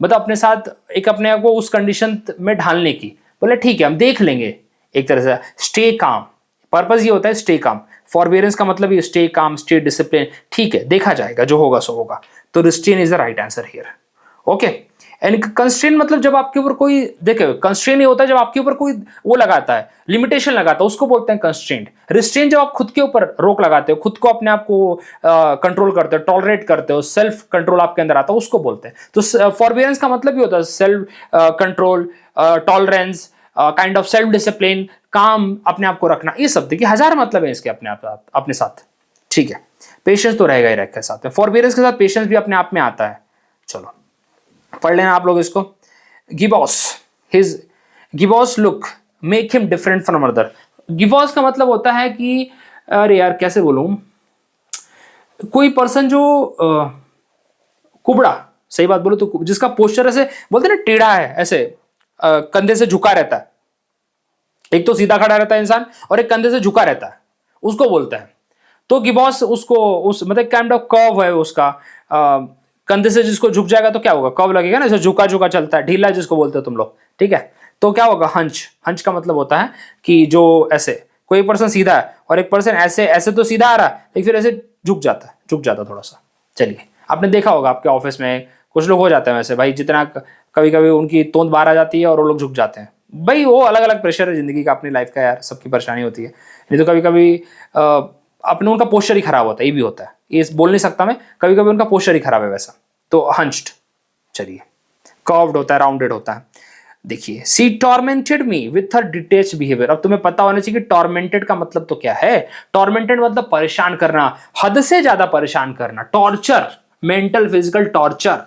मतलब अपने साथ एक अपने आप को उस कंडीशन में ढालने की, बोले ठीक है हम देख लेंगे, एक तरह से स्टे काम, पर्पस ये होता है स्टे काम। फॉरबेरेंस का मतलब ये स्टे काम, स्टे डिसिप्लिन, ठीक है देखा जाएगा जो होगा सो होगा। तो restraint is the right answer here. Okay, and constraint मतलब जब आपके ऊपर कोई, देखो कंस्ट्रेन ये होता है जब आपके ऊपर कोई वो लगाता है, लिमिटेशन लगाता है, उसको बोलते हैं कंस्ट्रेंट। रिस्ट्रेन जब आप खुद के ऊपर रोक लगाते हो, खुद को अपने आप को कंट्रोल करते हो, टॉलरेट करते हो, सेल्फ कंट्रोल आपके अंदर आता है, उसको बोलते हैं। तो फॉरबियरेंस का मतलब ये होता है self control, tolerance, kind of self discipline, काम, अपने आप को रखना, ये सब देखिए हजार मतलब है इसके अपने आप अपने साथ। ठीक है, पेशेंस तो रहेगा ही रहेगा साथ में, फॉरबियरेंस के साथ पेशेंस भी अपने आप में आता है। चलो पढ़ लेना आप लोग इसको। Gibbous, his gibbous look make him different from other. Gibbous का मतलब होता है कि, अरे यार कैसे बोलूं, कोई पर्सन जो कुबड़ा, सही बात बोलो तो, जिसका पोस्चर ऐसे बोलते हैं ना टेढ़ा है, ऐसे कंधे से झुका रहता है, एक तो सीधा खड़ा रहता है इंसान और एक कंधे से झुका रहता है, उसको बोलते हैं। तो गिबॉस उसको उस मतलब काइंड ऑफ कर्व है उसका, कंधे से जिसको झुक जाएगा तो क्या होगा, कर्व लगेगा ना, जैसे झुका झुका चलता है, ढीला जिसको बोलते हो तुम लोग, ठीक है। तो क्या होगा, हंच। हंच का मतलब होता है कि जो ऐसे कोई पर्सन सीधा है और एक पर्सन ऐसे, ऐसे तो सीधा आ रहा है लेकिन फिर ऐसे झुक जाता है, झुक जाता थोड़ा सा। चलिए आपने देखा होगा आपके ऑफिस में कुछ लोग हो जाते हैं वैसे भाई, जितना कभी कभी उनकी तोंद बाहर आ जाती है और वो लोग झुक जाते हैं। भाई वो अलग अलग प्रेशर है जिंदगी का, अपनी लाइफ का, यार सबकी परेशानी होती है। नहीं तो कभी कभी अपने उनका पोस्चर ही खराब होता है, ये भी होता है, ये बोल नहीं सकता मैं, कभी कभी उनका पोस्चर ही खराब है वैसा, तो हंच्ड। चलिए कर्व्ड होता है, राउंडेड होता है। देखिए, she tormented me with her detach behaviour. अब तुम्हें पता होना चाहिए कि टॉर्मेंटेड का मतलब तो क्या है। टॉर्मेंटेड मतलब परेशान करना, हद से ज्यादा परेशान करना, टॉर्चर, मेंटल फिजिकल टॉर्चर।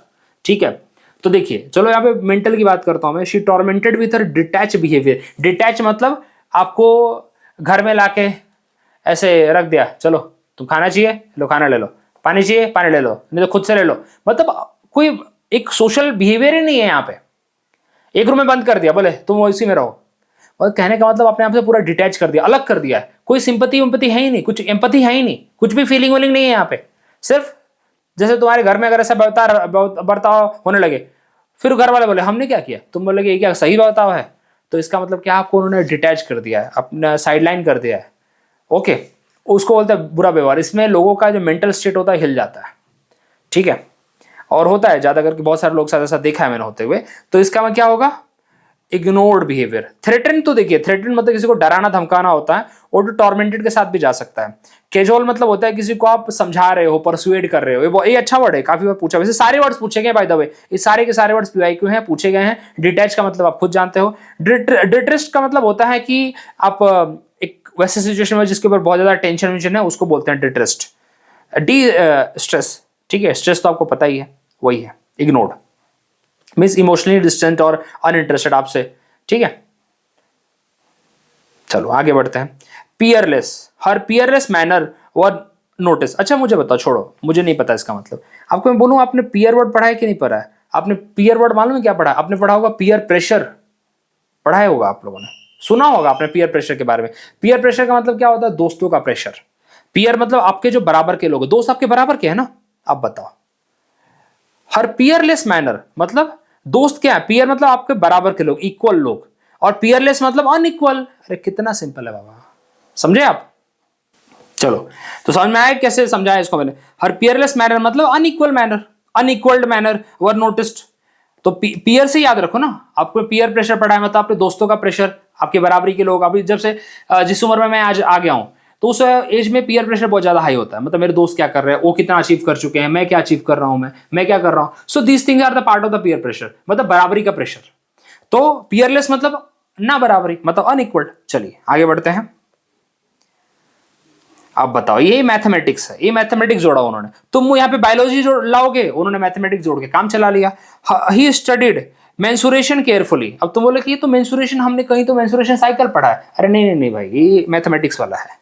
ठीक है, तो देखिए चलो यहाँ पे मेंटल की बात करता हूं मैं। She tormented with her detach behaviour. Detach मतलब आपको घर में लाके ऐसे रख दिया, चलो तुम खाना चाहिए लो खाना ले लो, पानी चाहिए पानी ले लो, नहीं तो खुद से ले लो, मतलब कोई एक सोशल बिहेवियर ही नहीं है यहाँ पे। एक रूम में बंद कर दिया, बोले तुम इसी में रहो, और कहने का मतलब अपने आप से पूरा डिटैच कर दिया, अलग कर दिया है। कोई सिंपैथी विम्पैथी है ही नहीं, कुछ एम्पैथी है ही नहीं, कुछ भी फीलिंग वोलिंग नहीं है यहाँ पे। सिर्फ जैसे तुम्हारे घर में अगर ऐसा बर्ताव होने लगे, फिर घर वाले बोले हमने क्या किया, तुम बोले ये क्या सही बर्ताव है, तो इसका मतलब क्या, आपको उन्होंने डिटैच कर दिया है, अपना साइडलाइन कर दिया है। ओके, उसको बोलते हैं बुरा व्यवहार। इसमें लोगों का जो मेंटल स्टेट होता है हिल जाता है, ठीक है, और होता है ज्यादा करके, बहुत सारे लोग साथ ऐसा देखा है मैंने होते हुए। तो इसका मतलब क्या होगा, इग्नोर्ड बिहेवियर। थ्रेटन, तो देखिए थ्रेटन मतलब किसी को डराना धमकाना होता है, और टॉर्मेंटेड के साथ भी जा सकता है। कैजुअल मतलब होता है किसी को आप समझा रहे हो, परसुएड कर रहे हो, ये अच्छा वर्ड है, काफी बार पूछा, वैसे सारे वर्ड्स पूछे गए बाय द वे, ये सारे के सारे वर्ड्स पीवाईक्यू हैं, पूछे गए हैं। डिटैच का मतलब आप खुद जानते हो। डिट्रेस्ट का मतलब होता है कि आप एक वैसे सिचुएशन में जिसके ऊपर बहुत ज्यादा टेंशन वेंशन है, उसको बोलते हैं डिट्रेस्ट। डी स्ट्रेस, ठीक है, स्ट्रेस तो आपको पता ही है, वही है इग्नोर्ड, मीन्स इमोशनली डिस्टेंट और अनइंटरेस्टेड आपसे, ठीक है। चलो आगे बढ़ते हैं। पियरलेस, हर पियरलेस मैनर वर नोटिस। अच्छा मुझे बताओ, छोड़ो मुझे नहीं पता इसका मतलब, आपको मैं बोलूं आपने पियर वर्ड पढ़ा है कि नहीं पढ़ा है। आपने पियर वर्ड मालूम है क्या पढ़ा है? आपने पढ़ा होगा पियर प्रेशर, पढ़ा है होगा आप लोगों ने, सुना होगा आपने पियर प्रेशर के बारे में। पियर प्रेशर का मतलब क्या होता है, दोस्तों का प्रेशर। पियर मतलब आपके जो बराबर के लोग, दोस्त आपके बराबर के है ना। आप बताओ, हर पियरलेस मैनर मतलब दोस्त क्या है, पियर मतलब आपके बराबर के लोग, इक्वल लोग, और पियरलेस मतलब अनइक्वल। अरे कितना सिंपल है बाबा, समझे आप। चलो तो समझ में आया कैसे समझाया इसको मैंने। हर पियरलेस मैनर मतलब अनइक्वल मैनर, अनइक्वल्ड मैनर वर नोटिस्ड। तो पियर से याद रखो ना, आपको पियर प्रेशर पढ़ा है मतलब आपके दोस्तों का प्रेशर, आपके बराबरी के लोग। अभी जब से जिस उम्र में मैं आज आ गया हूं, तो उस एज में पियर प्रेशर बहुत ज्यादा हाई होता है, मतलब मेरे दोस्त क्या कर रहे हैं, वो कितना अचीव कर चुके हैं, मैं क्या अचीव कर रहा हूं, मैं क्या कर रहा हूं। So these things are the part of the peer pressure, मतलब बराबरी का प्रेशर। तो पियरलेस मतलब ना बराबरी, मतलब अनइक्वल। चलिए आगे बढ़ते हैं। आप बताओ, ये मैथमेटिक्स है, ये मैथमेटिक्स जोड़ा उन्होंने, तुम यहाँ पे बायोलॉजी जोड़ लाओगे, उन्होंने मैथमेटिक्स जोड़ के काम चला लिया। He studied mensuration carefully. अब तुम बोले कि ये तो मेंसुरेशन, हमने कहीं तो मेंसुरेशन साइकिल पढ़ा है। अरे नहीं नहीं नहीं भाई, ये मैथमेटिक्स वाला है,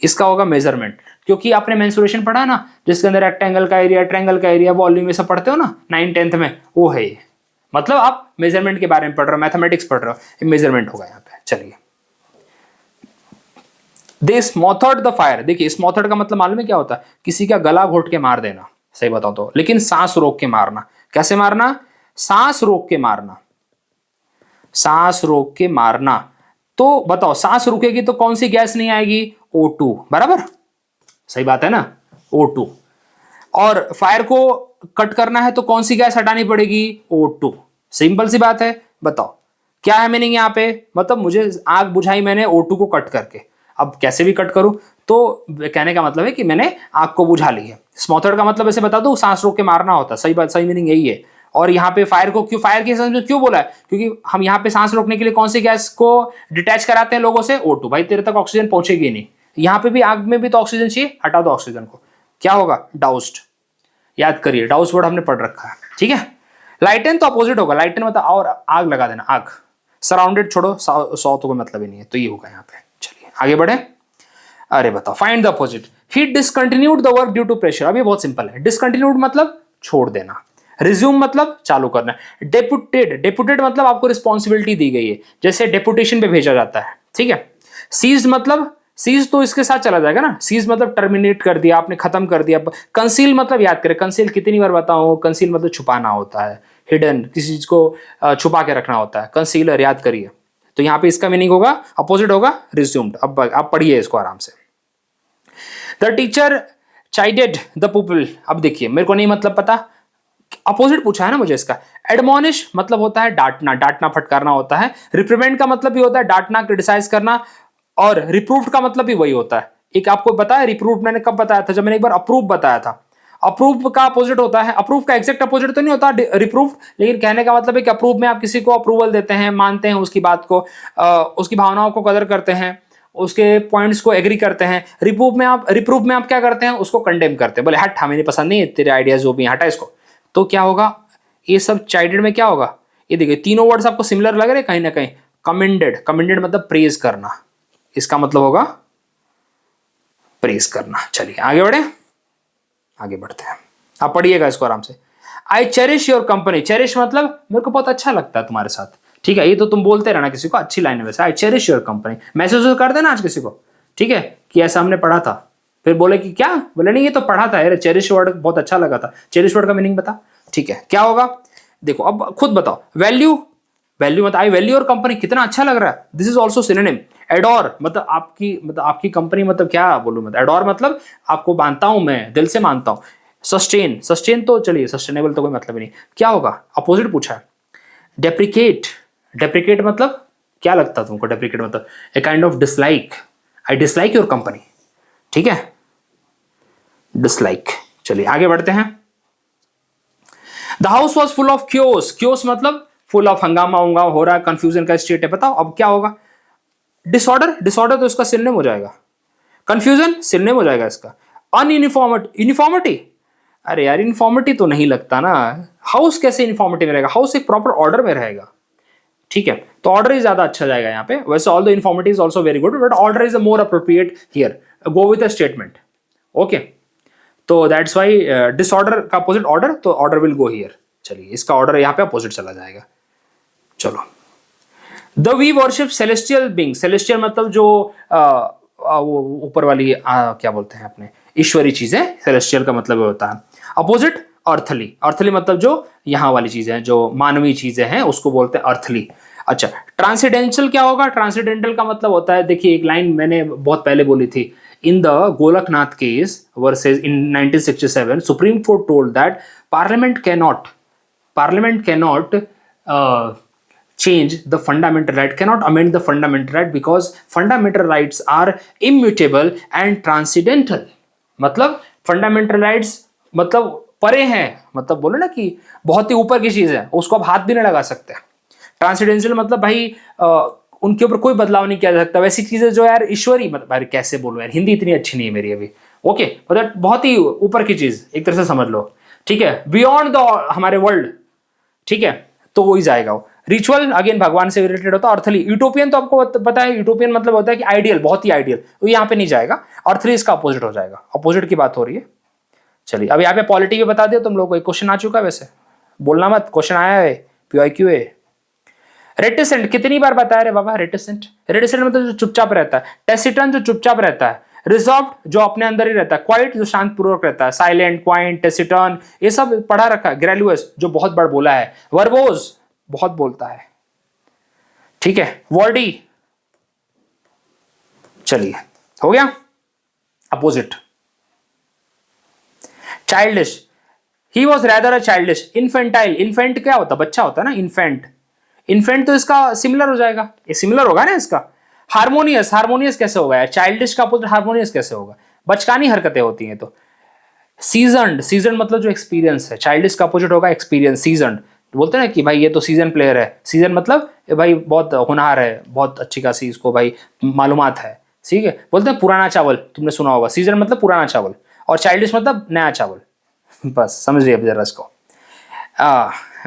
इसका होगा मेजरमेंट। क्योंकि आपने मेंसुरेशन पढ़ा ना, जिसके अंदर रेक्टेंगल का एरिया, ट्रायंगल का एरिया, वॉल्यूम, ये सब पढ़ते हो ना 9th 10th में, वो है ये। मतलब आप मेजरमेंट के बारे में पढ़ रहे हो, मैथमेटिक्स पढ़ रहे हो, ये मेजरमेंट होगा यहाँ पे। चलिए, दे स्मॉथर्ड द फायर। देखिए स्मॉथर्ड का मतलब मालूम है क्या होता है? किसी का गला घोट के मार देना, सही बताओ तो, लेकिन सांस रोक के मारना। कैसे मारना? सांस रोक के मारना, सांस रोक के मारना। तो बताओ सांस रुकेगी तो कौन सी गैस नहीं आएगी? O2, बराबर, सही बात है ना, O2। और फायर को कट करना है तो कौन सी गैस हटानी पड़ेगी? O2। सिंपल सी बात है। बताओ क्या है मीनिंग यहाँ पे? मतलब मुझे आग बुझाई मैंने O2 को कट करके, अब कैसे भी कट करूं तो कहने का मतलब है कि मैंने आग को बुझा ली है। स्मॉथर्ड का मतलब ऐसे बता दो, सांस रोक के मारना होता है। सही बात, सही मीनिंग यही है। और यहाँ पे फायर को क्यों, फायर के सेंस में क्यों बोला है? क्योंकि हम यहाँ पे सांस रोकने के लिए कौन सी गैस को डिटैच कराते हैं लोगों से? O2। भाई तेरे तक ऑक्सीजन पहुंचेगी नहीं। यहाँ पे भी आग में भी तो ऑक्सीजन चाहिए, हटा दो ऑक्सीजन को, क्या होगा? डाउस्ड। याद करिए, डाउस वर्ड हमने पढ़ रखा है, ठीक है। लाइटन तो अपोजिट होगा, लाइटन मतलब और आग लगा देना, आग। सराउंडेड छोड़ो, सौ तो कोई मतलब ही नहीं है, तो ये होगा यहाँ पे। चलिए आगे बढ़े। अरे बताओ, find the opposite. He discontinued the work due to pressure. अब ये बहुत सिंपल है। डिसकंटिन्यूड मतलब छोड़ देना, रिज्यूम मतलब चालू करना, डेपुटेड, डेपुटेड मतलब आपको रिस्पॉन्सिबिलिटी दी गई है, जैसे डेपुटेशन पे भेजा जाता है, ठीक है। सीज्ड मतलब, सीज तो इसके साथ चला जाएगा ना, सीज मतलब टर्मिनेट कर दिया आपने, खत्म कर दिया। कंसील मतलब याद करें, कंसील कितनी बार बताऊं, कंसील मतलब छुपाना होता है, हिडन, किसी चीज को छुपा के रखना होता है, कंसीलर, याद करिए। तो यहां पे इसका मीनिंग होगा, अपोजिट होगा रिज्यूम्ड। अब आप पढ़िए इसको आराम से। The teacher chided the pupil. अब देखिए मेरे को नहीं मतलब पता, अपोजिट पूछा है ना मुझे इसका। एडमोनिश मतलब होता है डांटना, डांटना फटकारना होता है। रिप्रीमेंड का मतलब भी होता है डांटना, क्रिटिसाइज करना। और रिप्रूव का मतलब भी वही होता है। एक आपको बताया रिप्रूव मैंने कब बताया था? जब मैंने एक बार अप्रूव बताया था। अप्रूव का अपोजिट होता है, अप्रूव का एग्जैक्ट अपोजिट तो नहीं होता रिप्रूव, लेकिन कहने का मतलब है कि अप्रूव में आप किसी को अप्रूवल देते हैं, मानते हैं उसकी बात को, उसकी भावनाओं को कदर करते हैं, उसके पॉइंट्स को एग्री करते हैं। रिप्रूव में आप क्या करते हैं? उसको कंडेम करते हैं, बोले हट, हमें नहीं पसंद, नहीं तेरे आइडियाज जो भी हटा इसको। तो क्या होगा? ये सब चाइल्डेड में क्या होगा? ये देखिए तीनों वर्ड्स आपको सिमिलर लग रहे हैं कहीं ना कहीं। कमेंडेड, कमेंडेड मतलब प्रेज करना, इसका मतलब होगा प्रेज करना। चलिए आगे बढ़े, आगे बढ़ते हैं, आप पढ़िएगा इसको आराम से। I cherish your company. Cherish मतलब मेरे को बहुत अच्छा लगता है तुम्हारे साथ, ठीक है। ये तो तुम बोलते रहना किसी को, अच्छी लाइन है वैसे। I cherish your company, message कर देना आज किसी को, ठीक है, कि ऐसा हमने पढ़ा था। फिर बोले कि क्या, बोले नहीं ये तो पढ़ा था यार, चेरिश वर्ड बहुत अच्छा लगा था। चेरिश वर्ड का मीनिंग बता, ठीक है, क्या होगा? देखो अब खुद बताओ। वैल्यू, वैल्यू मतलब आई वैल्यू योर कंपनी, कितना अच्छा लग रहा है, this is also synonym. Adore मतलब आपकी कंपनी, मतलब क्या बोलूं मैं, एडोर मतलब आपको मानता हूं मैं, दिल से मानता हूं। सस्टेन, सस्टेन तो चलिए, सस्टेनेबल तो कोई मतलब ही नहीं, क्या होगा? अपोजिट पूछा है। डेप्रिकेट, डेप्रिकेट मतलब क्या लगता है तुमको? डेप्रिकेट मतलब a kind of dislike, I dislike your company, ठीक है, डिसलाइक। चलिए आगे बढ़ते हैं। The house was full of chaos, chaos मतलब फुल ऑफ हंगामा उंगामा हो रहा है, कंफ्यूजन का स्टेट है। बताओ अब क्या होगा? डिसऑर्डर, डिसऑर्डर तो इसका सिनोनिम हो जाएगा। कंफ्यूजन सिनोनिम हो जाएगा इसका। अनयूनिफॉर्मिटी, यूनिफॉर्मिटी, अरे यार यूनिफॉर्मिटी तो नहीं लगता ना। हाउस कैसे यूनिफॉर्मिटी में रहेगा? हाउस एक प्रॉपर ऑर्डर में रहेगा, ठीक है, तो ऑर्डर ही ज्यादा अच्छा जाएगा यहाँ पे। वैसे all the uniformity is also very good, but order is a more appropriate here, go with a statement, okay. तो दैट्स वाई डिसऑर्डर का अपोजिट ऑर्डर, तो ऑर्डर विल गो हियर। चलिए इसका ऑर्डर यहाँ पे अपोजिट चला जाएगा। चलो, the we worship celestial being. Celestial मतलब जो वो ऊपर वाली क्या बोलते हैं अपने, ईश्वरी चीजें, सेलेस्टियल का मतलब होता है। अपोजिट अर्थली, अर्थली मतलब जो यहाँ वाली चीजें, जो मानवीय चीजें हैं उसको बोलते हैं अर्थली। अच्छा, ट्रांसीडेंशियल क्या होगा? ट्रांसीडेंटल का मतलब होता है, देखिए एक लाइन मैंने बहुत पहले बोली थी, in the Golaknath case versus in 1967 supreme court told that parliament cannot change the fundamental right, cannot amend the fundamental right because fundamental rights are immutable and transcendental। मतलब fundamental rights मतलब परे हैं, मतलब बोलो ना कि बहुत ही ऊपर की चीज है, उसको आप हाथ भी नहीं लगा सकते। ट्रांसीडेंशियल मतलब भाई उनके ऊपर कोई बदलाव नहीं किया जा सकता, वैसी चीजें जो यार ईश्वरी, मतलब यार कैसे बोलूं यार, हिंदी इतनी अच्छी नहीं है मेरी अभी, ओके, मतलब बहुत ही ऊपर की चीज एक तरह से समझ लो, ठीक है, बियॉन्ड द हमारे वर्ल्ड, ठीक है, तो वही जाएगा वो। रिचुअल अगेन भगवान से रिलेटेड होता है। अर्थली, यूटोपियन तो आपको पता है, यूटोपियन मतलब होता है कि आइडियल, बहुत ही आइडियल, तो यहाँ पे नहीं जाएगा। अर्थली इसका अपोजिट हो जाएगा, अपोजिट की बात हो रही है। चलिए अब यहाँ पे पॉलिटी भी बता दिया तुम लोग को, एक क्वेश्चन आ चुका है, वैसे बोलना मत, क्वेश्चन आया है, PYQA। रेटिसेंट कितनी बार बताया रे बाबा, रेटिसेंट, रेटिसेंट मतलब जो चुपचाप रहता है, टेसिटन जो चुपचाप रहता है, रिजर्व्ड जो अपने अंदर ही रहता है, क्वाइट जो शांत पूर्वक रहता है, साइलेंट, क्वाइंट, टेसिटन ये सब पढ़ा रखा है, ग्रेलुअस जो बहुत बार बोला है, वर्बोज बहुत बोलता है, ठीक है, वर्डी। चलिए हो गया। Opposite, childish, he was rather a childish. Infantile, infant क्या होता है, बच्चा होता है ना, इन्फेंट, इन्फेंट तो इसका सिमिलर हो जाएगा, ये सिमिलर होगा ना इसका। हार्मोनियस, हार्मोनियस कैसे होगा यार, चाइल्डिश का अपोजिट हार्मोनियस कैसे होगा, बचकानी हरकतें होती हैं तो। सीजनड, सीजन मतलब जो एक्सपीरियंस है, चाइल्डिश का अपोजिट होगा एक्सपीरियंस, सीजनड। बोलते हैं ना कि भाई ये तो सीजन प्लेयर है, सीजन मतलब भाई बहुत होनहार है, बहुत अच्छी खासी इसको भाई मालूमात है, ठीक है। बोलते हैं पुराना चावल, तुमने सुना होगा, सीजन मतलब पुराना चावल, और चाइल्डिश मतलब नया चावल, बस समझ लिया जरा इसको।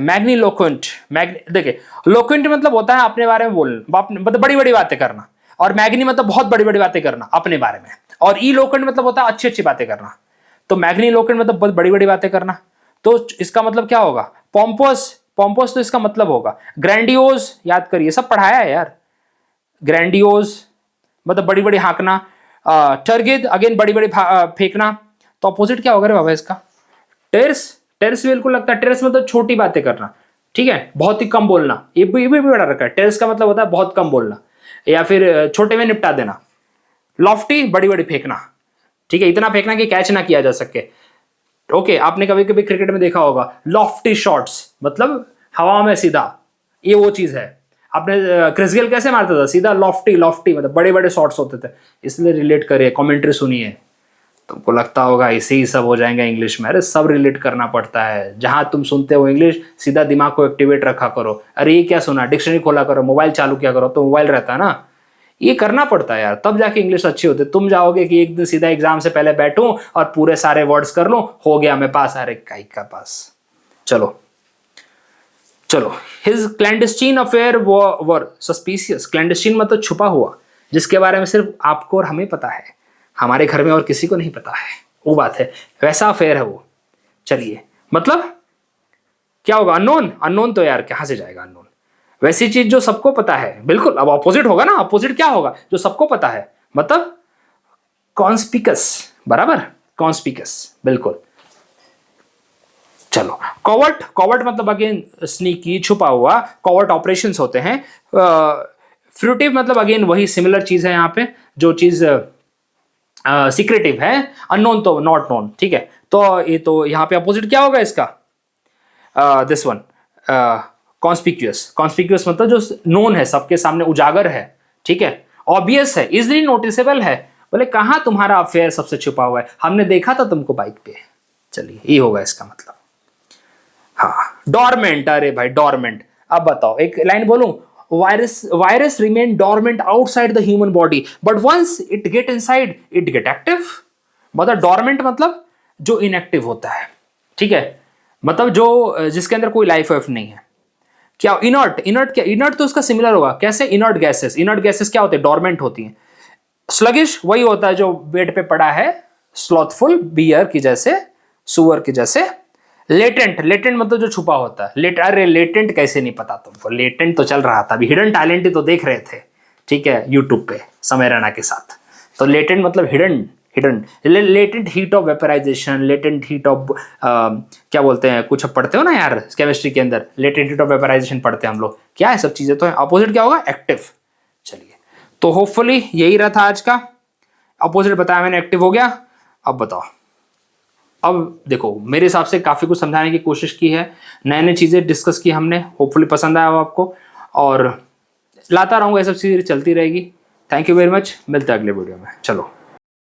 मैग्नीलोक्वेंट, देखिए लोक्वेंट मतलब होता है अपने बारे में बोलना, मतलब बड़ी बड़ी बातें करना, और मैग्नी मतलब बहुत बड़ी बड़ी बातें करना अपने बारे में, और ई लोक्वेंट मतलब होता है अच्छी अच्छी बातें करना। तो मैग्नीलोक्वेंट मतलब बहुत बड़ी बड़ी बातें करना, तो इसका मतलब क्या होगा, पॉम्पोस, पॉम्पोस तो इसका मतलब होगा ग्रैंडियोज, याद करिए सब पढ़ाया है यार। ग्रैंडियोज मतलब बड़ी बड़ी हाँकना, टर्गिद अगेन बड़ी बड़ी फेंकना, तो अपोजिट क्या होगा रे बाबा इसका, टेर्स, टेर्स बिल्कुल लगता है, टेर्स मतलब छोटी बातें करना, ठीक है, बहुत ही कम बोलना, ये भी बड़ा रखा है, टेर्स का मतलब होता है बहुत कम बोलना, या फिर छोटे में निपटा देना। लॉफ्टी बड़ी बड़ी फेंकना, ठीक है, इतना फेंकना कि कैच ना किया जा सके। ओके, आपने कभी कभी क्रिकेट में देखा होगा लॉफ्टी शॉट्स, मतलब हवा में सीधा, ये वो चीज है। आपने क्रिस गेल कैसे मारता था, सीधा लॉफ्टी, लॉफ्टी मतलब बड़े बड़े शॉट्स होते थे, इसलिए रिलेट करिए, कमेंट्री सुनिए, तुमको लगता होगा इसे ही सब हो जाएंगे इंग्लिश में, अरे सब रिलेट करना पड़ता है। जहां तुम सुनते हो इंग्लिश, सीधा दिमाग को एक्टिवेट रखा करो, अरे ये क्या सुना, डिक्शनरी खोला करो, मोबाइल चालू किया करो, तो मोबाइल रहता है ना, ये करना पड़ता है यार, तब जाके इंग्लिश अच्छी होती है। तुम जाओगे कि एक दिन सीधा एग्जाम से पहले बैठूं और पूरे सारे वर्ड्स कर लूं, हो गया मैं पास, अरे काई का पास। चलो चलो, हिज क्लैंडस्टीन अफेयर वर सस्पिशियस, क्लैंडस्टीन मतलब छुपा हुआ, जिसके बारे में सिर्फ आपको और हमें पता है, हमारे घर में और किसी को नहीं पता है, वो बात है, वैसा अफेयर है वो। चलिए मतलब क्या होगा, अननोन, अननोन तो यार कहां से जाएगा अननोन, वैसी चीज जो सबको पता है, बिल्कुल। अब ऑपोजिट होगा ना, ऑपोजिट क्या होगा, जो सबको पता है, मतलब कॉन्स्पिकस, बराबर, कॉन्स्पिकस, बिल्कुल। चलो, कॉवर्ट, कॉवर्ट मतलब अगेन स्नीकी, छुपा हुआ, कॉवर्ट ऑपरेशंस होते हैं। फ्रूटिव मतलब अगेन वही सिमिलर चीज है यहाँ पे, जो चीज सीक्रेटिव है, अननोन तो नॉट नोन, ठीक है। तो ये तो यहाँ पे अपोजिट क्या होगा इसका, दिस वन, कॉन्स्पिक्यूअस, कॉन्स्पिक्यूअस मतलब जो नोन है, सबके सामने उजागर है, ठीक है, ऑब्वियस है, इजिली नोटिसेबल है, बोले कहां तुम्हारा अफेयर सबसे छुपा हुआ है, हमने देखा था तुमको बाइक पे। चलिए ये होगा इसका मतलब। हाँ, डॉर्मेंट, अरे भाई डॉर्मेंट, अब बताओ एक लाइन बोलूं, virus remain dormant outside the human body but once it get inside it get active. मतलब डॉर्मेंट मतलब जो इनएक्टिव होता है, ठीक है, मतलब जो जिसके अंदर कोई लाइफ वाइफ नहीं है। क्या इनर्ट, इनर्ट क्या, इनर्ट तो उसका सिमिलर होगा, कैसे, इनर्ट गैसेस, इनर्ट गैसेस क्या होते हैं, डॉर्मेंट होती हैं। स्लगिश वही होता है जो बेड पे पड़ा है, स्लॉथफुल बियर की जैसे, सुअर की जैसे। लेटेंट, लेटेंट मतलब जो छुपा होता है, अरे लेटेंट कैसे नहीं पता तुमको, लेटेंट तो चल रहा था अभी, हिडन टैलेंट ही तो देख रहे थे, ठीक है, यूट्यूब पे समय रैना के साथ। तो लेटेंट मतलब hidden, hidden, latent heat of vaporization, latent heat of क्या बोलते हैं, कुछ पढ़ते हो ना यार केमिस्ट्री के अंदर, लेटेंट हीट ऑफ वेपराइजेशन पढ़ते हैं हम लोग, क्या है सब चीजें तो है। अपोजिट क्या होगा, एक्टिव। चलिए, तो होपफुली यही रहा था आज का, अपोजिट बताया मैंने, एक्टिव हो गया। अब बताओ, अब देखो मेरे हिसाब से काफ़ी कुछ समझाने की कोशिश की है, नए नए चीज़ें डिस्कस की हमने, होपफुली पसंद आया हो आपको, और लाता रहूँगा, ये सब चीज़ें चलती रहेगी। थैंक यू वेरी मच, मिलते हैं अगले वीडियो में, चलो।